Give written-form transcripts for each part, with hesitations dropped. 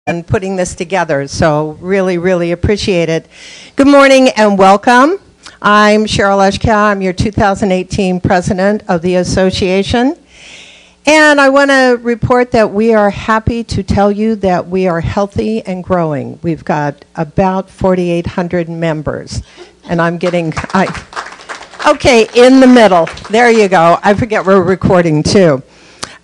and putting this together, so really, really appreciate it. Good morning and welcome. I'm Cheryl Eshka. I'm your 2018 president of the association. And I want to report that we are happy to tell you that we are healthy and growing. We've got about 4,800 members. And I'm getting, okay, in the middle. There you go. I forget we're recording too.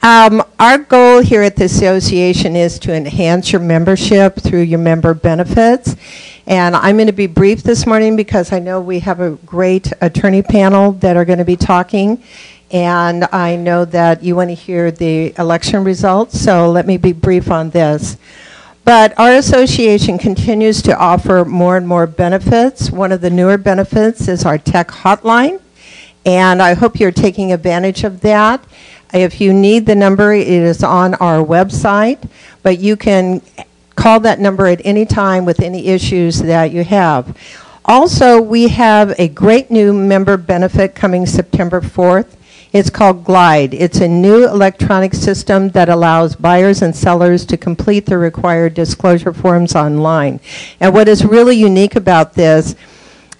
Our goal here at the association is to enhance your membership through your member benefits. And I'm going to be brief this morning because I know we have a great attorney panel that are going to be talking. And I know that you want to hear the election results, so let me be brief on this. But our association continues to offer more and more benefits. One of the newer benefits is our tech hotline, and I hope you're taking advantage of that. If you need the number, it is on our website, but you can call that number at any time with any issues that you have. Also, we have a great new member benefit coming September 4th. It's called Glide. It's a new electronic system that allows buyers and sellers to complete the required disclosure forms online. And what is really unique about this,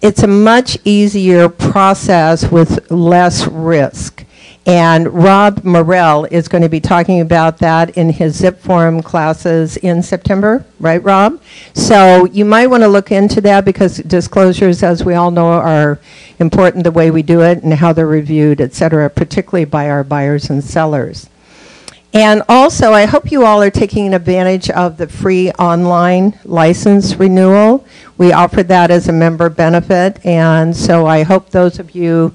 it's a much easier process with less risk. And Rob Morrell is going to be talking about that in his zip form classes in September, right, Rob? So you might want to look into that because disclosures, as we all know, are important, the way we do it and how they're reviewed, et cetera, particularly by our buyers and sellers. And also, I hope you all are taking advantage of the free online license renewal. We offer that as a member benefit, and so I hope those of you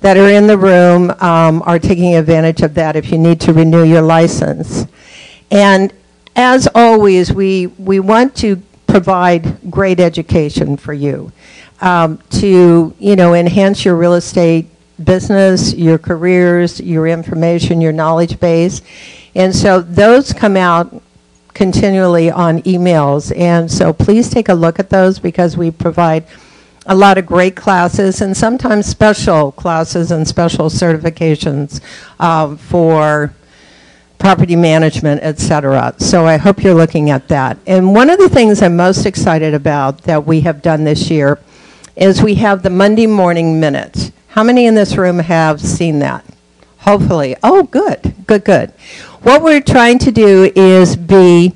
that are in the room are taking advantage of that if you need to renew your license. And as always, we want to provide great education for you to enhance your real estate business, your careers, your information, your knowledge base. And so those come out continually on emails. And so please take a look at those because we provide a lot of great classes and sometimes special classes and special certifications for property management, et cetera. So I hope you're looking at that. And one of the things I'm most excited about that we have done this year is we have the Monday morning minute. How many in this room have seen that? Hopefully. Oh, good, good, good. What we're trying to do is be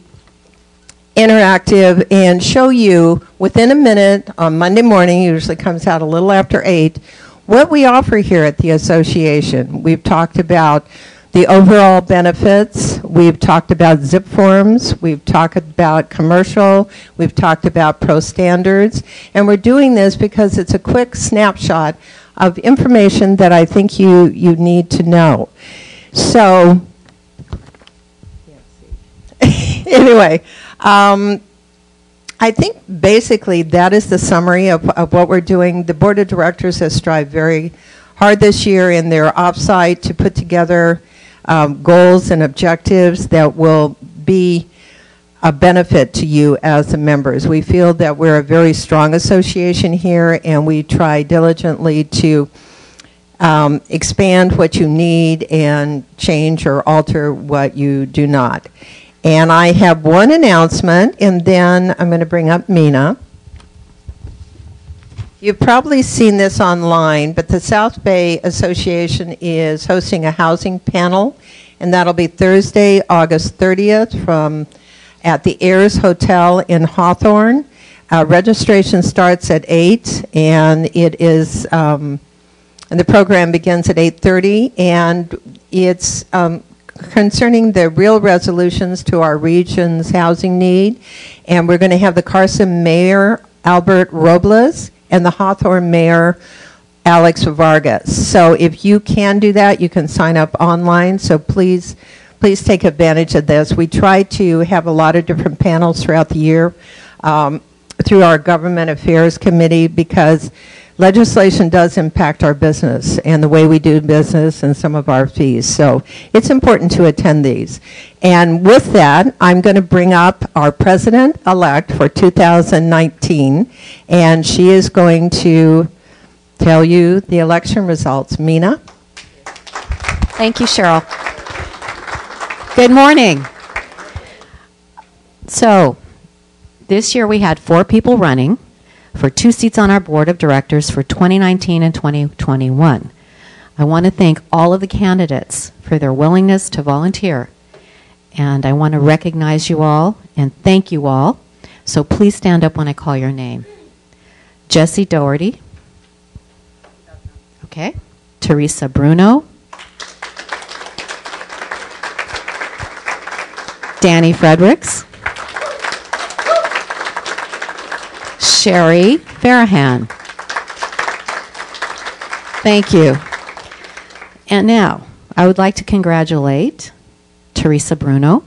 interactive and show you within a minute on Monday morning, usually comes out a little after 8, what we offer here at the association. We've talked about the overall benefits, we've talked about zip forms, we've talked about commercial, we've talked about pro standards, and we're doing this because it's a quick snapshot of information that I think you need to know. So, anyway, I think basically that is the summary of what we're doing. The board of directors has strived very hard this year in their offsite to put together goals and objectives that will be a benefit to you as the members. We feel that we're a very strong association here, and we try diligently to expand what you need and change or alter what you do not. And I have one announcement, and then I'm going to bring up Mina. You've probably seen this online, but the South Bay Association is hosting a housing panel, and that'll be Thursday, August 30th at the Ayers Hotel in Hawthorne. Registration starts at 8, and it is, and the program begins at 8:30, and it's concerning the real resolutions to our region's housing need. And we're going to have the Carson Mayor, Albert Robles, and the Hawthorne Mayor, Alex Vargas. So if you can do that, you can sign up online. So please take advantage of this. We try to have a lot of different panels throughout the year through our Government Affairs Committee because legislation does impact our business and the way we do business and some of our fees. So it's important to attend these. And with that, I'm going to bring up our president-elect for 2019, and she is going to tell you the election results. Mina? Thank you, Cheryl. Good morning. So, this year we had 4 people running for 2 seats on our board of directors for 2019 and 2021. I want to thank all of the candidates for their willingness to volunteer. And I want to recognize you all and thank you all. So please stand up when I call your name. Jessie Doherty. Okay. Teresa Bruno. Danny Fredericks. Sherry Farahan. Thank you. And now, I would like to congratulate Teresa Bruno.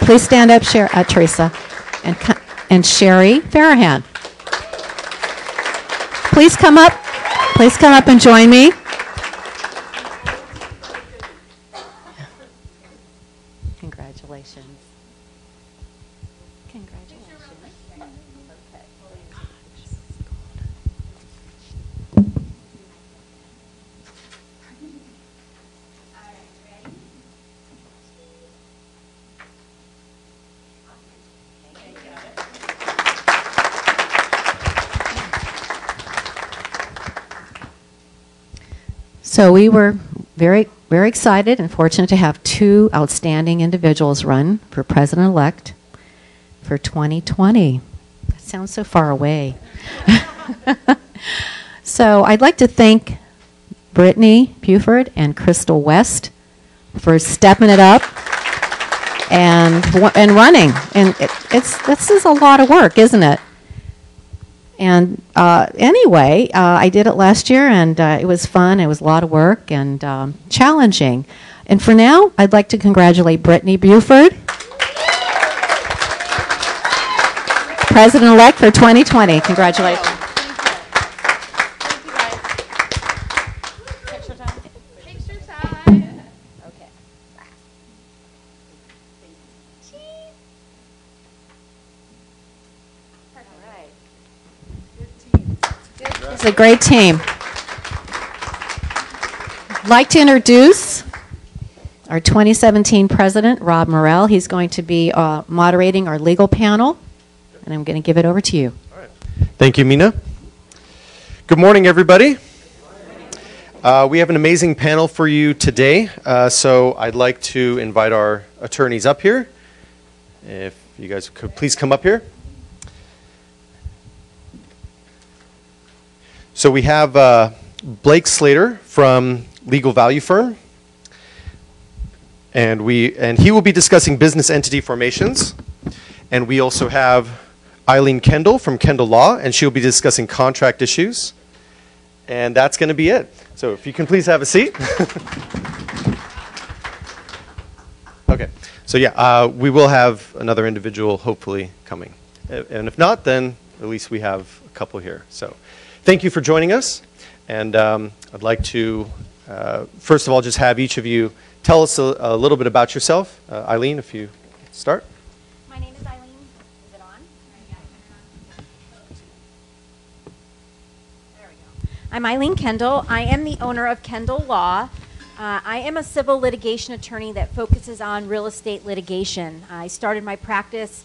Please stand up, Teresa, and Sherry Farahan. Please come up. Please come up and join me. Congratulations. Congratulations. So we were very excited and fortunate to have 2 outstanding individuals run for president-elect for 2020. That sounds so far away. So I'd like to thank Brittany Buford and Crystal West for stepping it up and running. And this is a lot of work, isn't it? And anyway, I did it last year, and it was fun. It was a lot of work and challenging. And for now, I'd like to congratulate Brittany Buford, President-elect for 2020. Congratulations. It's a great team. I'd like to introduce our 2017 president, Rob Morrell. He's going to be moderating our legal panel, and I'm going to give it over to you. All right. Thank you, Mina. Good morning, everybody. We have an amazing panel for you today, so I'd like to invite our attorneys up here. If you guys could please come up here. So we have Blake Slater from Legal Value Firm, and he will be discussing business entity formations. And we also have Eileen Kendall from Kendall Law, and she'll be discussing contract issues. And that's going to be it. So if you can please have a seat. Okay. So yeah, we will have another individual hopefully coming. And if not, then at least we have a couple here. So thank you for joining us. And I'd like to, first of all, just have each of you tell us a little bit about yourself. Eileen, if you start. My name is Eileen. Is it on? There we go. I'm Eileen Kendall. I am the owner of Kendall Law. I am a civil litigation attorney that focuses on real estate litigation. I started my practice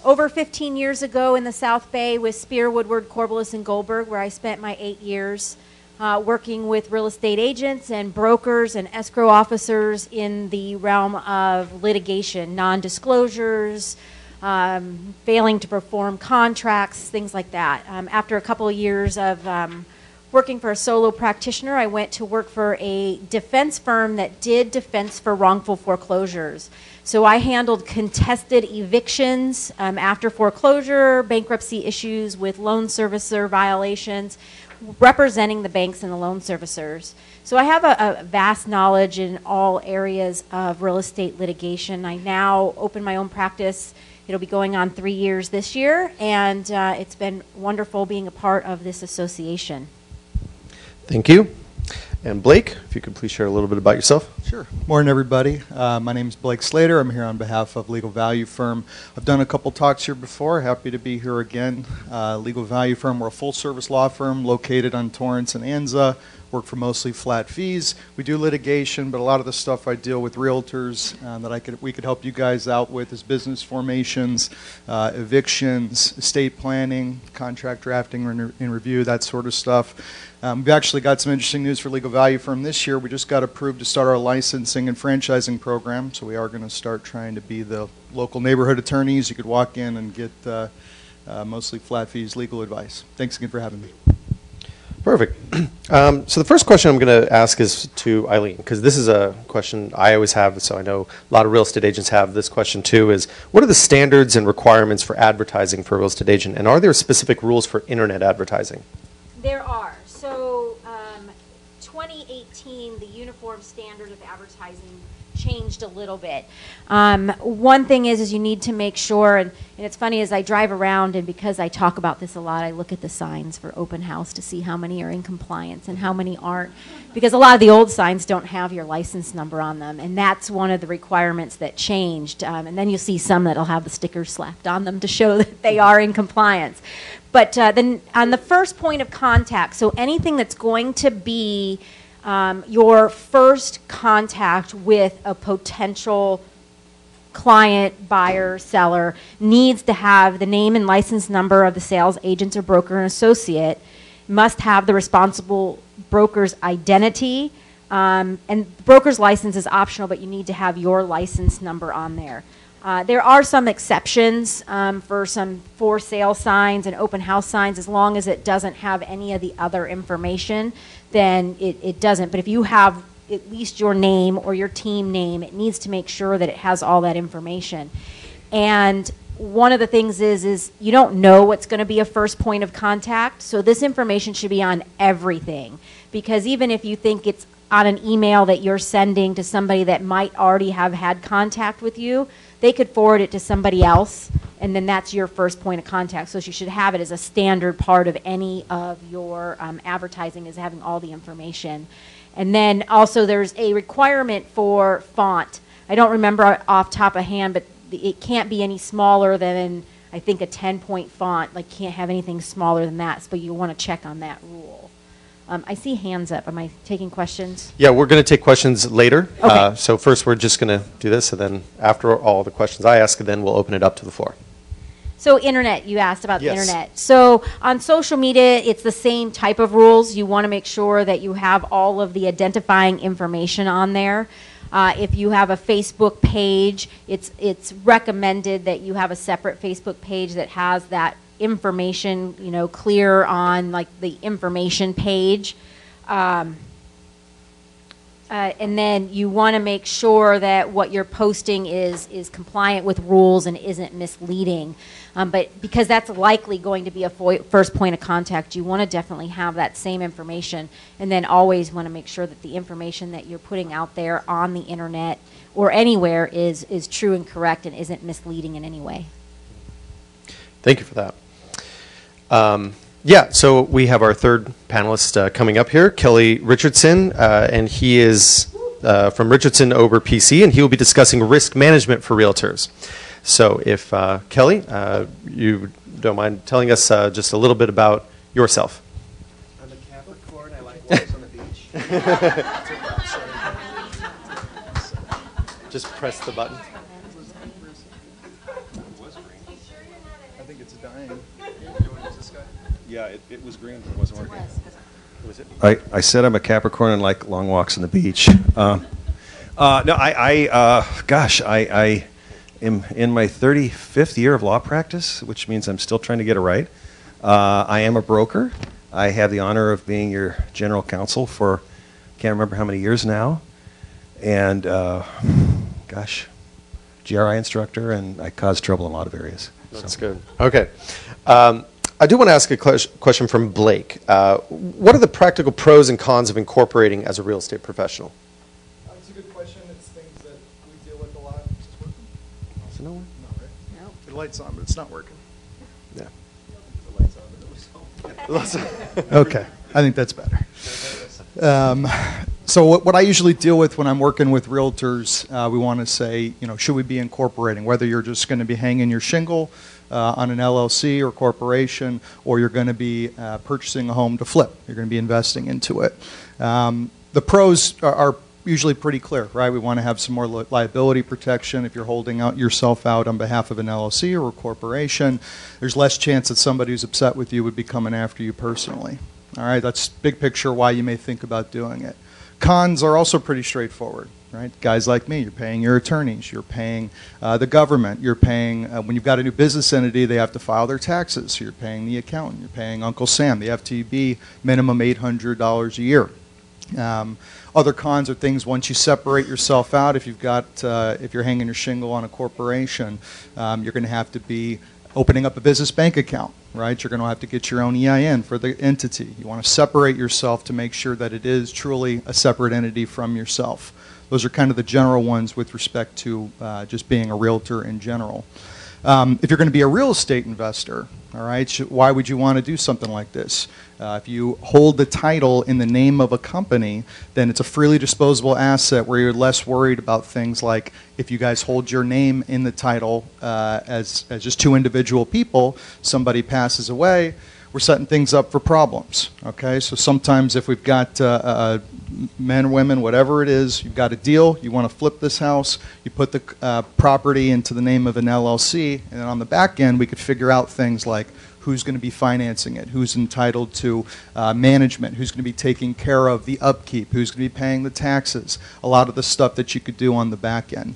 over 15 years ago in the South Bay with Spear, Woodward, Corvallis, and Goldberg, where I spent my 8 years working with real estate agents and brokers and escrow officers in the realm of litigation, non-disclosures, failing to perform contracts, things like that. After a couple of years of working for a solo practitioner, I went to work for a defense firm that did defense for wrongful foreclosures. So I handled contested evictions after foreclosure, bankruptcy issues with loan servicer violations, representing the banks and the loan servicers. So I have a vast knowledge in all areas of real estate litigation. I now open my own practice. It'll be going on 3 years this year, and it's been wonderful being a part of this association. Thank you. And Blake, if you could please share a little bit about yourself. Sure. Morning, everybody. My name is Blake Slater. I'm here on behalf of Legal Value Firm. I've done a couple talks here before. Happy to be here again. Legal Value Firm, we're a full-service law firm located on Torrance and Anza. Work for mostly flat fees. We do litigation, but a lot of the stuff I deal with realtors that we could help you guys out with is business formations, evictions, estate planning, contract drafting and review, that sort of stuff. We've actually got some interesting news for Legal Value Firm this year. We just got approved to start our licensing and franchising program, so we are going to start trying to be the local neighborhood attorneys. You could walk in and get mostly flat fees legal advice. Thanks again for having me. Perfect. So the first question I'm going to ask is to Eileen, because this is a question I always have, so I know a lot of real estate agents have this question too, is what are the standards and requirements for advertising for a real estate agent, and are there specific rules for internet advertising? There are. So 2018, the Uniform Standard of Advertising changed a little bit. One thing is you need to make sure, and it's funny as I drive around, and because I talk about this a lot, I look at the signs for open house to see how many are in compliance and how many aren't, because a lot of the old signs don't have your license number on them, and that's one of the requirements that changed. And then you'll see some that'll have the stickers slapped on them to show that they are in compliance. But then on the first point of contact, so anything that's going to be your first contact with a potential client, buyer, seller, needs to have the name and license number of the sales agent or broker and associate, must have the responsible broker's identity, and broker's license is optional, but you need to have your license number on there. There are some exceptions for some for sale signs and open house signs. As long as it doesn't have any of the other information, then it doesn't. But if you have at least your name or your team name, it needs to make sure that it has all that information. And one of the things is you don't know what's going to be a first point of contact, so this information should be on everything. Because even if you think it's on an email that you're sending to somebody that might already have had contact with you, they could forward it to somebody else, and then that's your first point of contact. So you should have it as a standard part of any of your advertising, is having all the information. And then also there's a requirement for font. I don't remember off top of hand, but it can't be any smaller than, I think, a 10-point font. Like, can't have anything smaller than that, but you want to check on that rule. I see hands up. Am I taking questions? Yeah, we're going to take questions later. Okay. So first we're just going to do this, and then after all the questions I ask, then we'll open it up to the floor. So internet, you asked about Yes. the internet. So on social media, it's the same type of rules. You want to make sure that you have all of the identifying information on there. If you have a Facebook page, it's recommended that you have a separate Facebook page that has that information, you know, clear on like the information page. And then you want to make sure that what you're posting is compliant with rules and isn't misleading. But because that's likely going to be a first point of contact, you want to definitely have that same information, and then always want to make sure that the information that you're putting out there on the internet or anywhere is true and correct and isn't misleading in any way. Thank you for that. Yeah, so we have our third panelist coming up here, Kelly Richardson, and he is from Richardson Ober PC, and he will be discussing risk management for realtors. So if, Kelly, you don't mind telling us just a little bit about yourself. I'm a Capricorn. I like walks on the beach. Just press the button. I think it's dying. Yeah, it was green, but it wasn't working. Was it? I said I'm a Capricorn and like long walks on the beach. No, gosh, I am in my 35th year of law practice, which means I'm still trying to get it right. I am a broker. I have the honor of being your general counsel for, can't remember how many years now. And, gosh, GRI instructor, and I cause trouble in a lot of areas. That's good. Okay. I do want to ask a question from Blake. What are the practical pros and cons of incorporating as a real estate professional? That's a good question. It's things that we deal with a lot. Is this working? Is it no one? No, right? No. The light's on, but it's not working. Yeah. The light's on, but it was on. Okay, I think that's better. So what I usually deal with when I'm working with realtors, we want to say, should we be incorporating? Whether you're just going to be hanging your shingle on an LLC or corporation, or you're going to be purchasing a home to flip. You're going to be investing into it. The pros are usually pretty clear, right? We want to have some more liability protection. If you're holding out yourself out on behalf of an LLC or a corporation, there's less chance that somebody who's upset with you would be coming after you personally. All right, that's big picture why you may think about doing it. Cons are also pretty straightforward, right? Guys like me, you're paying your attorneys, you're paying the government, you're paying, when you've got a new business entity, they have to file their taxes, so you're paying the accountant, you're paying Uncle Sam, the FTB, minimum $800 a year. Other cons are things once you separate yourself out, if you're hanging your shingle on a corporation, you're going to have to be opening up a business bank account, right? You're going to have to get your own EIN for the entity. You want to separate yourself to make sure that it is truly a separate entity from yourself. Those are kind of the general ones with respect to just being a realtor in general. If you're going to be a real estate investor, all right, why would you want to do something like this? If you hold the title in the name of a company, then it's a freely disposable asset where you're less worried about things like if you guys hold your name in the title as just two individual people, somebody passes away, we're setting things up for problems. Okay, so sometimes if we've got men or women, whatever it is, you've got a deal, you want to flip this house, you put the property into the name of an LLC, and then on the back end we could figure out things like who's going to be financing it, who's entitled to management, who's going to be taking care of the upkeep, who's going to be paying the taxes, a lot of the stuff that you could do on the back end.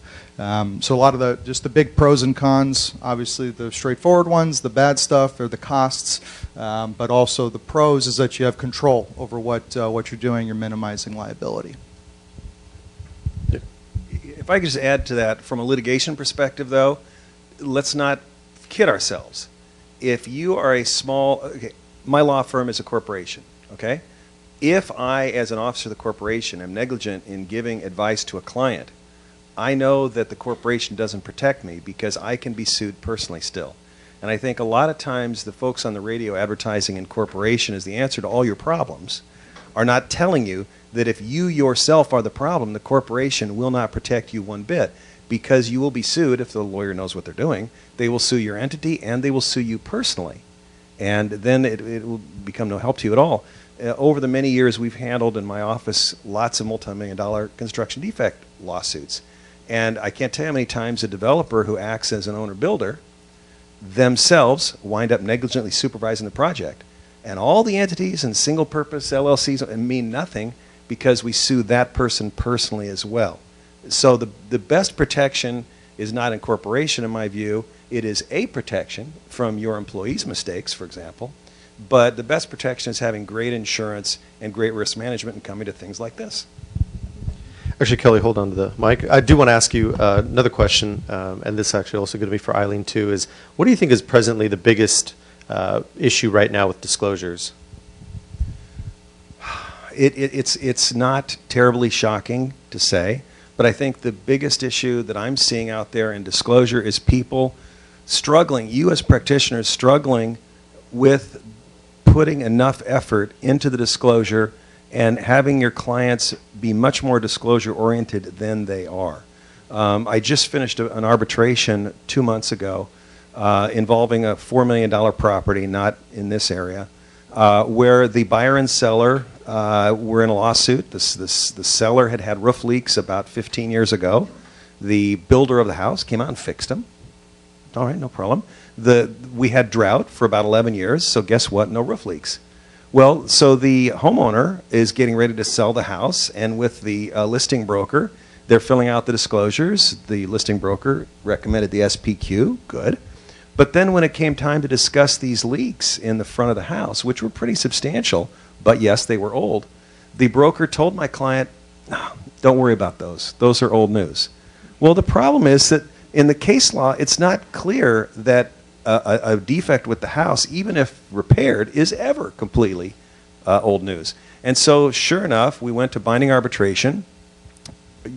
So a lot of just the big pros and cons, obviously the straightforward ones, the bad stuff are the costs, but also the pros is that you have control over what you're doing, you're minimizing liability. If I could just add to that, from a litigation perspective though, let's not kid ourselves. If you are a my law firm is a corporation, okay? If I, as an officer of the corporation, am negligent in giving advice to a client, I know that the corporation doesn't protect me because I can be sued personally still. And I think a lot of times the folks on the radio advertising incorporation as the answer to all your problems are not telling you that if you yourself are the problem, the corporation will not protect you one bit, because you will be sued if the lawyer knows what they're doing. They will sue your entity and they will sue you personally. And then it will become no help to you at all. Over the many years we've handled in my office lots of multi-million-dollar construction defect lawsuits. And I can't tell you how many times a developer who acts as an owner-builder themselves wind up negligently supervising the project. And all the entities and single-purpose LLCs mean nothing because we sue that person personally as well. So the best protection is not incorporation in my view. It is a protection from your employees' mistakes, for example. But the best protection is having great insurance and great risk management and coming to things like this. Actually, Kelly, hold on to the mic. I do want to ask you another question, and this is actually also going to be for Eileen too, is what do you think is presently the biggest issue right now with disclosures? It's not terribly shocking to say, but I think the biggest issue that I'm seeing out there in disclosure is people struggling, you as practitioners struggling with putting enough effort into the disclosure and having your clients be much more disclosure oriented than they are. I just finished an arbitration 2 months ago involving a $4 million property, not in this area, where the buyer and seller were in a lawsuit. The seller had had roof leaks about 15 years ago. The builder of the house came out and fixed them. All right, no problem. We had drought for about 11 years, so guess what? No roof leaks. Well, so the homeowner is getting ready to sell the house, and with the listing broker, they're filling out the disclosures. The listing broker recommended the SPQ, good. But then when it came time to discuss these leaks in the front of the house, which were pretty substantial, but yes, they were old, the broker told my client, oh, don't worry about those. Those are old news. Well, the problem is that in the case law, it's not clear that a defect with the house, even if repaired, is ever completely old news. And so, sure enough, we went to binding arbitration.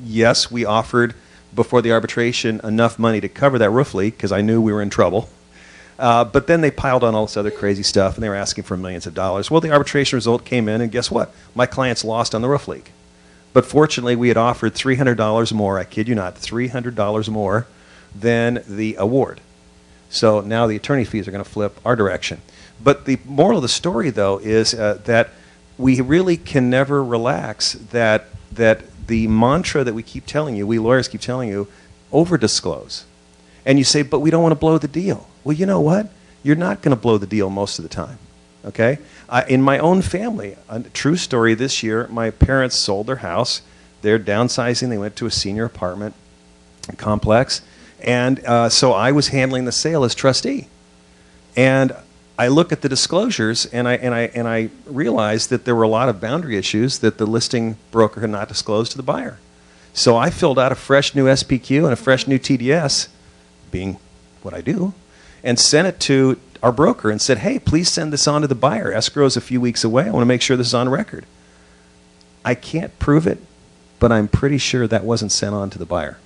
Yes, we offered, before the arbitration, enough money to cover that roof leak, because I knew we were in trouble. But then they piled on all this other crazy stuff, and they were asking for millions of dollars. Well, the arbitration result came in, and guess what? My clients lost on the roof leak. But fortunately, we had offered $300 more, I kid you not, $300 more than the award. So now the attorney fees are going to flip our direction. But the moral of the story, though, is that we really can never relax that the mantra that we keep telling you, we lawyers keep telling you, over-disclose. And you say, but we don't want to blow the deal. Well, you know what? You're not going to blow the deal most of the time, okay? In my own family, a true story this year, my parents sold their house. They're downsizing. They went to a senior apartment complex. And so I was handling the sale as trustee. And I look at the disclosures, and I realized that there were a lot of boundary issues that the listing broker had not disclosed to the buyer. So I filled out a fresh new SPQ and a fresh new TDS, being what I do, and sent it to our broker and said, hey, please send this on to the buyer. Escrow's a few weeks away. I want to make sure this is on record. I can't prove it, but I'm pretty sure that wasn't sent on to the buyer.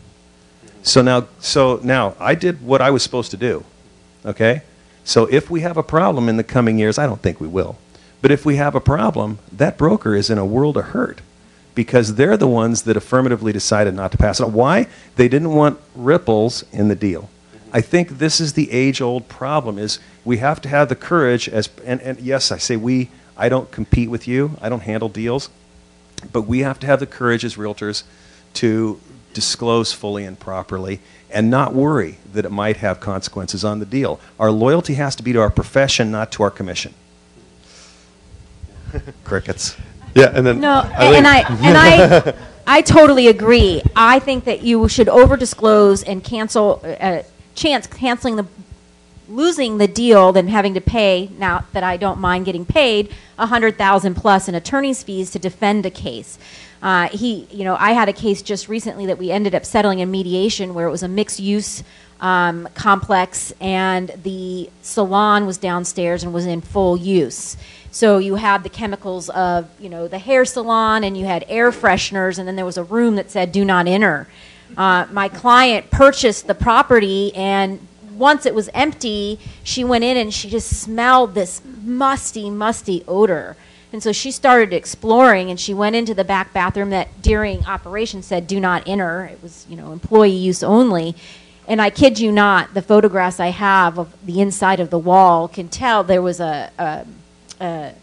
So now I did what I was supposed to do, okay? So if we have a problem in the coming years, I don't think we will, but if we have a problem, that broker is in a world of hurt because they're the ones that affirmatively decided not to pass it on. Why? They didn't want ripples in the deal. I think this is the age-old problem, is we have to have the courage, and yes, I say I don't compete with you, I don't handle deals, but we have to have the courage as realtors to disclose fully and properly and not worry that it might have consequences on the deal. Our loyalty has to be to our profession, not to our commission. Crickets. Yeah, and then No, Eileen. I totally agree. I think that you should over-disclose and canceling losing the deal than having to pay, now that I don't mind getting paid, $100,000 plus in attorney's fees to defend a case. I had a case just recently that we ended up settling in mediation where it was a mixed-use complex, and the salon was downstairs and was in full use. So you had the chemicals of, the hair salon, and you had air fresheners, and then there was a room that said, do not enter. My client purchased the property, and once it was empty, she went in and she just smelled this musty, musty odor. And so she started exploring, and she went into the back bathroom that during operation said, do not enter. It was, employee use only. And I kid you not, the photographs I have of the inside of the wall can tell there was a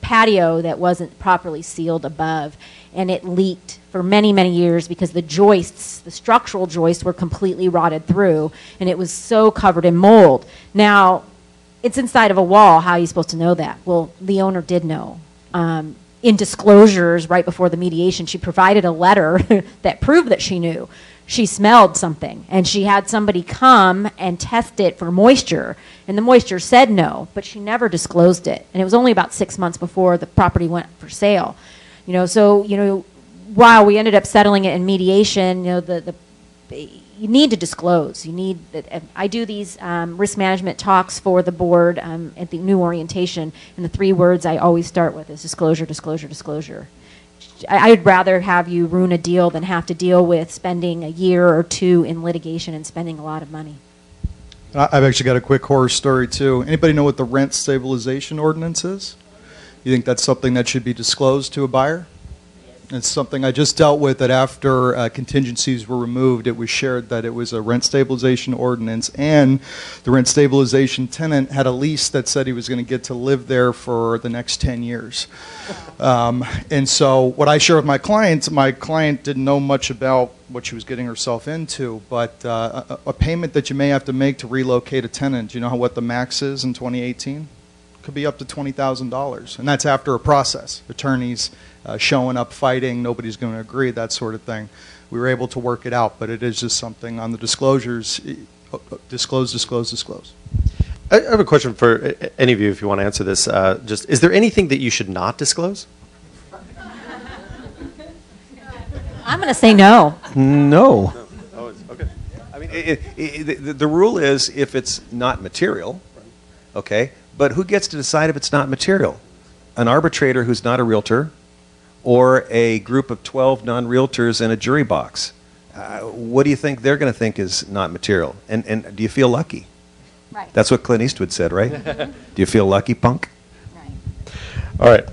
patio that wasn't properly sealed above, and it leaked for many, many years because the joists, the structural joists, were completely rotted through, and it was so covered in mold. Now, it's inside of a wall. How are you supposed to know that? Well, the owner did know. In disclosures right before the mediation, she provided a letter that proved that she knew. She smelled something, and she had somebody come and test it for moisture, and the moisture said no, but she never disclosed it. And it was only about 6 months before the property went for sale. While we ended up settling it in mediation, you need to disclose. I do these risk management talks for the board at the new orientation, and the 3 words I always start with is disclosure, disclosure, disclosure. I'd rather have you ruin a deal than have to deal with spending a year or 2 in litigation and spending a lot of money. I've actually got a quick horror story too. Anybody know what the rent stabilization ordinance is? You think that's something that should be disclosed to a buyer? It's something I just dealt with, that after contingencies were removed, it was shared that it was a rent stabilization ordinance, and the rent stabilization tenant had a lease that said he was going to get to live there for the next 10 years. And so what I share with my client didn't know much about what she was getting herself into, but a payment that you may have to make to relocate a tenant, do you know what the max is in 2018? Could be up to $20,000, and that's after a process. Attorneys showing up, fighting, nobody's going to agree, that sort of thing. We were able to work it out, but it is just something on the disclosures. Disclose, disclose, disclose. I have a question for any of you, if you want to answer this. Is there anything that you should not disclose? I'm going to say no. No. Oh, okay. I mean, the rule is if it's not material, okay, but who gets to decide if it's not material? An arbitrator who's not a realtor, or a group of 12 non-realtors in a jury box. What do you think they're going to think is not material? And do you feel lucky? Right. That's what Clint Eastwood said, right? Do you feel lucky, punk? Right. All right.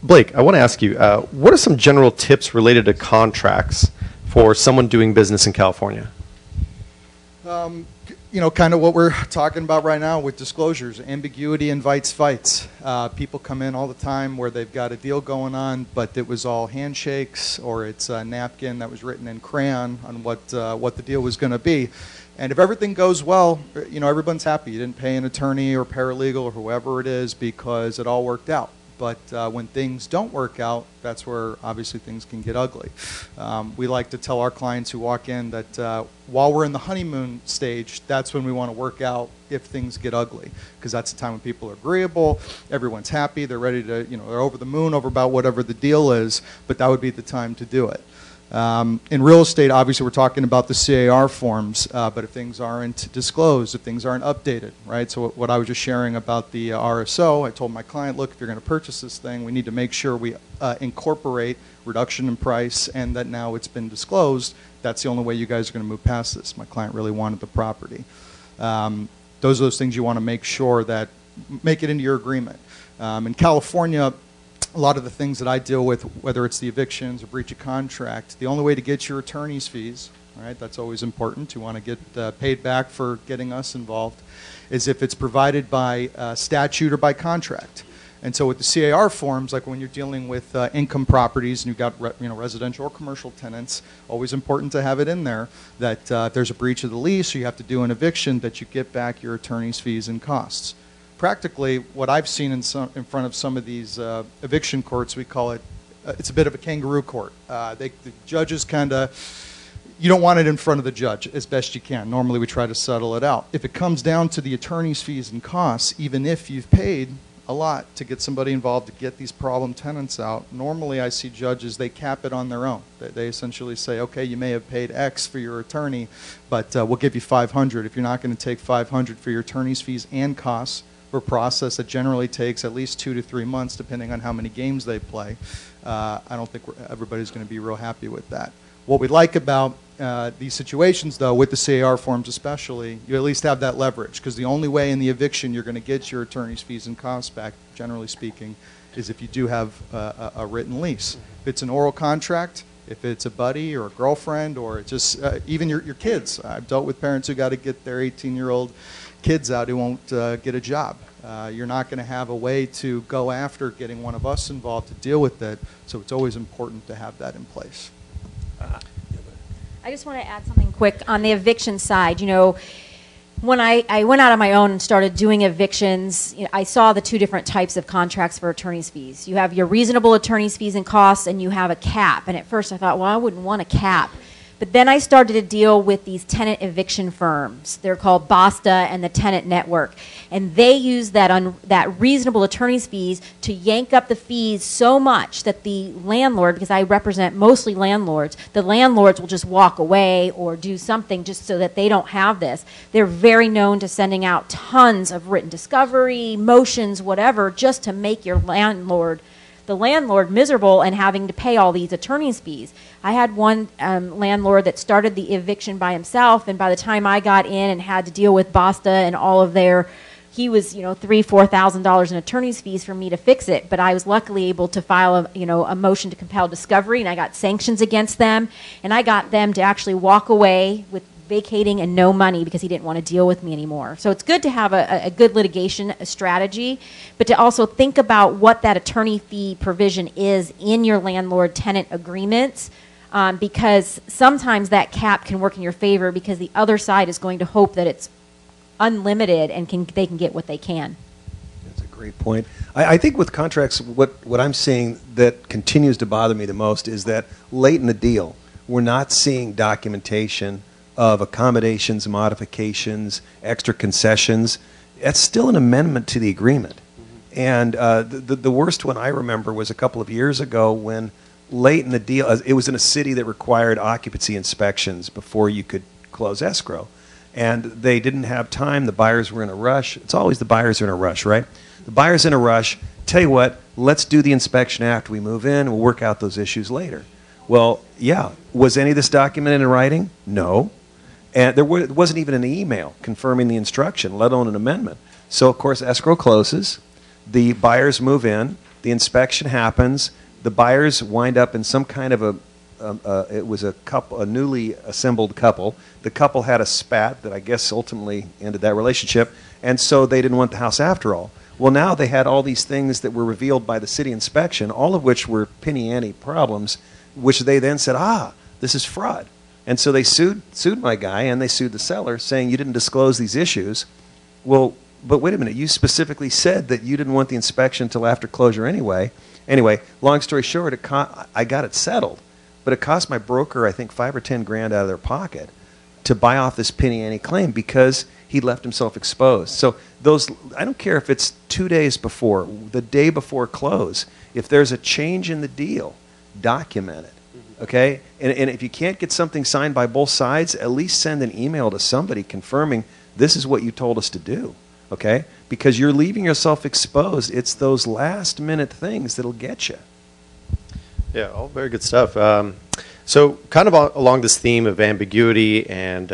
Blake, I want to ask you, what are some general tips related to contracts for someone doing business in California? You know, kind of what we're talking about right now with disclosures. Ambiguity invites fights. People come in all the time where they've got a deal going on, but it was all handshakes, or it's a napkin that was written in crayon on what the deal was going to be. And if everything goes well, you know, everyone's happy. You didn't pay an attorney or paralegal or whoever it is because it all worked out. But when things don't work out, that's where obviously things can get ugly. We like to tell our clients who walk in that while we're in the honeymoon stage, that's when we want to work out if things get ugly, because that's the time when people are agreeable, everyone's happy, they're ready to, you know, they're over the moon over about whatever the deal is, but that would be the time to do it. In real estate, obviously, we're talking about the CAR forms, but if things aren't disclosed, if things aren't updated, right? So what I was just sharing about the RSO, I told my client, look, if you're going to purchase this thing, we need to make sure we incorporate reduction in price and that now it's been disclosed. That's the only way you guys are going to move past this. My client really wanted the property. Those are those things you want to make sure that make it into your agreement. In California, a lot of the things that I deal with, whether it's the evictions or breach of contract, the only way to get your attorney's fees, right, that's always important. You want to get paid back for getting us involved, is if it's provided by statute or by contract. And so with the CAR forms, like when you're dealing with income properties and you've got residential or commercial tenants, always important to have it in there that if there's a breach of the lease or you have to do an eviction, that you get back your attorney's fees and costs. Practically, what I've seen in front of some of these eviction courts, we call it, it's a bit of a kangaroo court. The judges kind of, you don't want it in front of the judge as best you can. Normally we try to settle it out. If it comes down to the attorney's fees and costs, even if you've paid a lot to get somebody involved to get these problem tenants out, normally I see judges, they cap it on their own. They essentially say, okay, you may have paid X for your attorney, but we'll give you $500. If you're not going to take $500 for your attorney's fees and costs, for a process that generally takes at least 2 to 3 months, depending on how many games they play. I don't think everybody's going to be real happy with that. What we like about these situations, though, with the CAR forms especially, you at least have that leverage, because the only way in the eviction you're going to get your attorney's fees and costs back, generally speaking, is if you do have a written lease. If it's an oral contract, if it's a buddy or a girlfriend, or just even your kids. I've dealt with parents who got to get their 18-year-old kids out who won't get a job. You're not going to have a way to go after getting one of us involved to deal with it, so it's always important to have that in place. I just want to add something quick on the eviction side. You know, when I went out on my own and started doing evictions, you know, I saw the two different types of contracts for attorney's fees. You have your reasonable attorney's fees and costs, and you have a cap. And at first I thought, well, I wouldn't want a cap. But then I started to deal with these tenant eviction firms. They're called BASTA and the Tenant Network. And they use that reasonable attorney's fees to yank up the fees so much that the landlord, because I represent mostly landlords, the landlords will just walk away or do something just so that they don't have this. They're very known to sending out tons of written discovery, motions, whatever, just to make your the landlord miserable and having to pay all these attorney's fees. I had one landlord that started the eviction by himself, and by the time I got in and had to deal with BASTA and all of he was, $3,000-$4,000 in attorney's fees for me to fix it. But I was luckily able to file a motion to compel discovery, and I got sanctions against them, and I got them to actually walk away with vacating and no money because he didn't want to deal with me anymore. So it's good to have a good litigation strategy, but to also think about what that attorney fee provision is in your landlord-tenant agreements, because sometimes that cap can work in your favor because the other side is going to hope that it's unlimited and they can get what they can. That's a great point. I think with contracts, what I'm seeing that continues to bother me the most is that late in the deal, we're not seeing documentation of accommodations, modifications, extra concessions. That's still an amendment to the agreement. And the worst one I remember was a couple of years ago when late in the deal, it was in a city that required occupancy inspections before you could close escrow. And they didn't have time. The buyers were in a rush. It's always the buyers are in a rush, right? The buyer's in a rush. Tell you what, let's do the inspection after we move in. We'll work out those issues later. Well, yeah. Was any of this documented in writing? No. And there wasn't even an email confirming the instruction, let alone an amendment. So, of course, escrow closes. The buyers move in. The inspection happens. The buyers wind up in some kind of it was a couple, a newly assembled couple. The couple had a spat that I guess ultimately ended that relationship, and so they didn't want the house after all. Well, now they had all these things that were revealed by the city inspection, all of which were penny-ante problems, which they then said, this is fraud. And so they sued my guy, and they sued the seller, saying you didn't disclose these issues. Well, but wait a minute, you specifically said that you didn't want the inspection until after closure anyway. Anyway, long story short, I got it settled, but it cost my broker, I think, $5 or $10 grand out of their pocket to buy off this penny-ante claim because he left himself exposed. So those, I don't care if it's 2 days before, the day before close, if there's a change in the deal, document it. Okay? And if you can't get something signed by both sides, at least send an email to somebody confirming this is what you told us to do. Okay? Because you're leaving yourself exposed. It's those last minute things that'll get you. Yeah, all very good stuff. So kind of along this theme of ambiguity and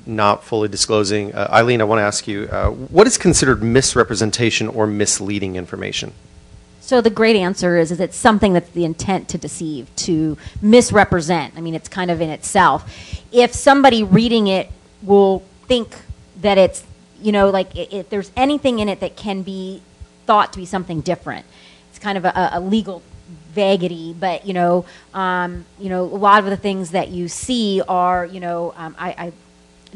not fully disclosing, Eileen, I want to ask you, what is considered misrepresentation or misleading information? So the great answer is it's something that's the intent to deceive, to misrepresent. I mean, it's kind of in itself. If somebody reading it will think that it's, like if there's anything in it that can be thought to be something different, it's kind of a legal vagity. But a lot of the things that you see are, I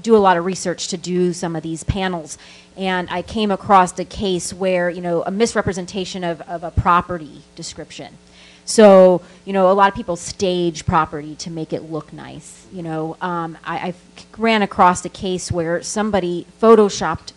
do a lot of research to do some of these panels, and I came across a case where, a misrepresentation of a property description. So, a lot of people stage property to make it look nice. I ran across a case where somebody photoshopped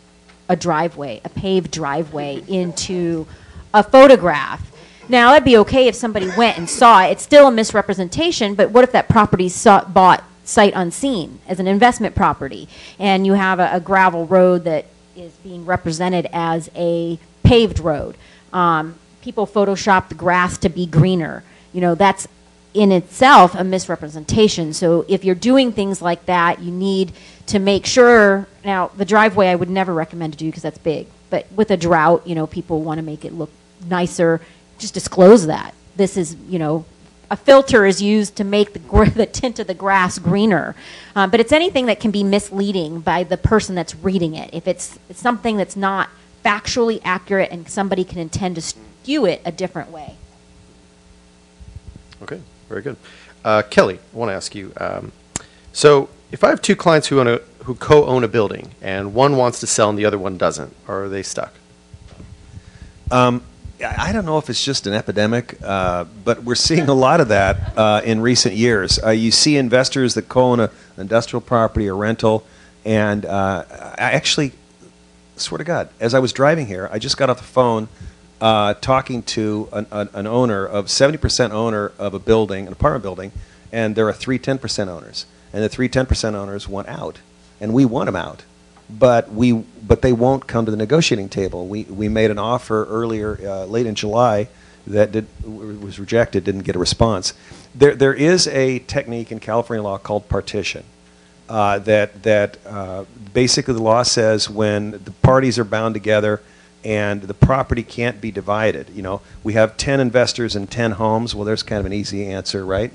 a driveway, a paved driveway, into a photograph. Now, that'd be okay if somebody went and saw it. It's still a misrepresentation, but what if that property bought sight unseen as an investment property, and you have a gravel road that is being represented as a paved road? People Photoshop the grass to be greener. That's in itself a misrepresentation. So if you're doing things like that, you need to make sure. Now, the driveway I would never recommend to do because that's big. But with a drought, people want to make it look nicer. Just disclose that. This is, a filter is used to make the tint of the grass greener. But it's anything that can be misleading by the person that's reading it. If it's something that's not factually accurate and somebody can intend to skew it a different way. Okay, very good. Kelly, I want to ask you, so if I have two clients who co-own a building and one wants to sell and the other one doesn't, are they stuck? I don't know if it's just an epidemic, but we're seeing a lot of that in recent years. You see investors that co-own an industrial property or rental, and I actually, swear to God, as I was driving here, I just got off the phone talking to an owner, 70% owner of a building, an apartment building, and there are 3 10% owners. And the 3 10% owners want out, and we want them out. But they won't come to the negotiating table. We made an offer earlier, late in July, that was rejected, didn't get a response. There is a technique in California law called partition. Basically the law says when the parties are bound together and the property can't be divided. We have 10 investors and 10 homes. Well, there's kind of an easy answer, right?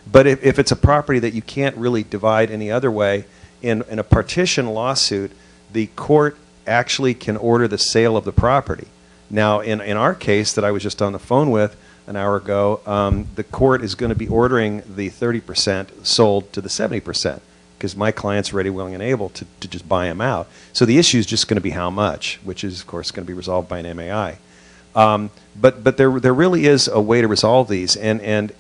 But if it's a property that you can't really divide any other way, in a partition lawsuit, the court actually can order the sale of the property. Now, in our case that I was just on the phone with an hour ago, the court is going to be ordering the 30% sold to the 70% because my client's ready, willing, and able to just buy them out. So the issue is just going to be how much, which is, of course, going to be resolved by an MAI. But there really is a way to resolve these, and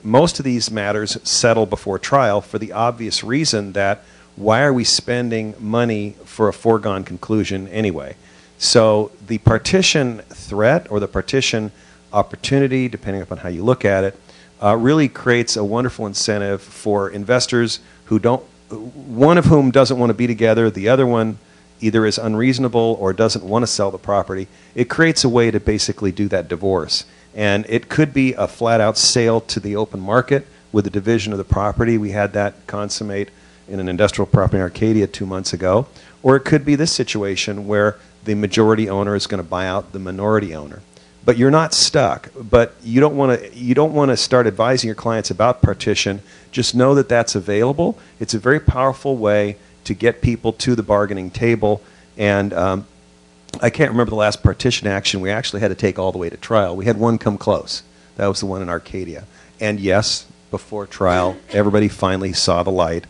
most of these matters settle before trial for the obvious reason that why are we spending money for a foregone conclusion anyway? So the partition threat or the partition opportunity, depending upon how you look at it, really creates a wonderful incentive for investors who one of whom doesn't want to be together, the other one either is unreasonable or doesn't want to sell the property. It creates a way to basically do that divorce. And it could be a flat-out sale to the open market with the division of the property. We had that consummate in an industrial property in Arcadia 2 months ago. Or it could be this situation where the majority owner is going to buy out the minority owner. but you're not stuck. But you don't want to start advising your clients about partition. Just know that that's available. It's a very powerful way to get people to the bargaining table. And I can't remember the last partition action we actually had to take all the way to trial. We had one come close. That was the one in Arcadia. And yes, before trial, everybody finally saw the light.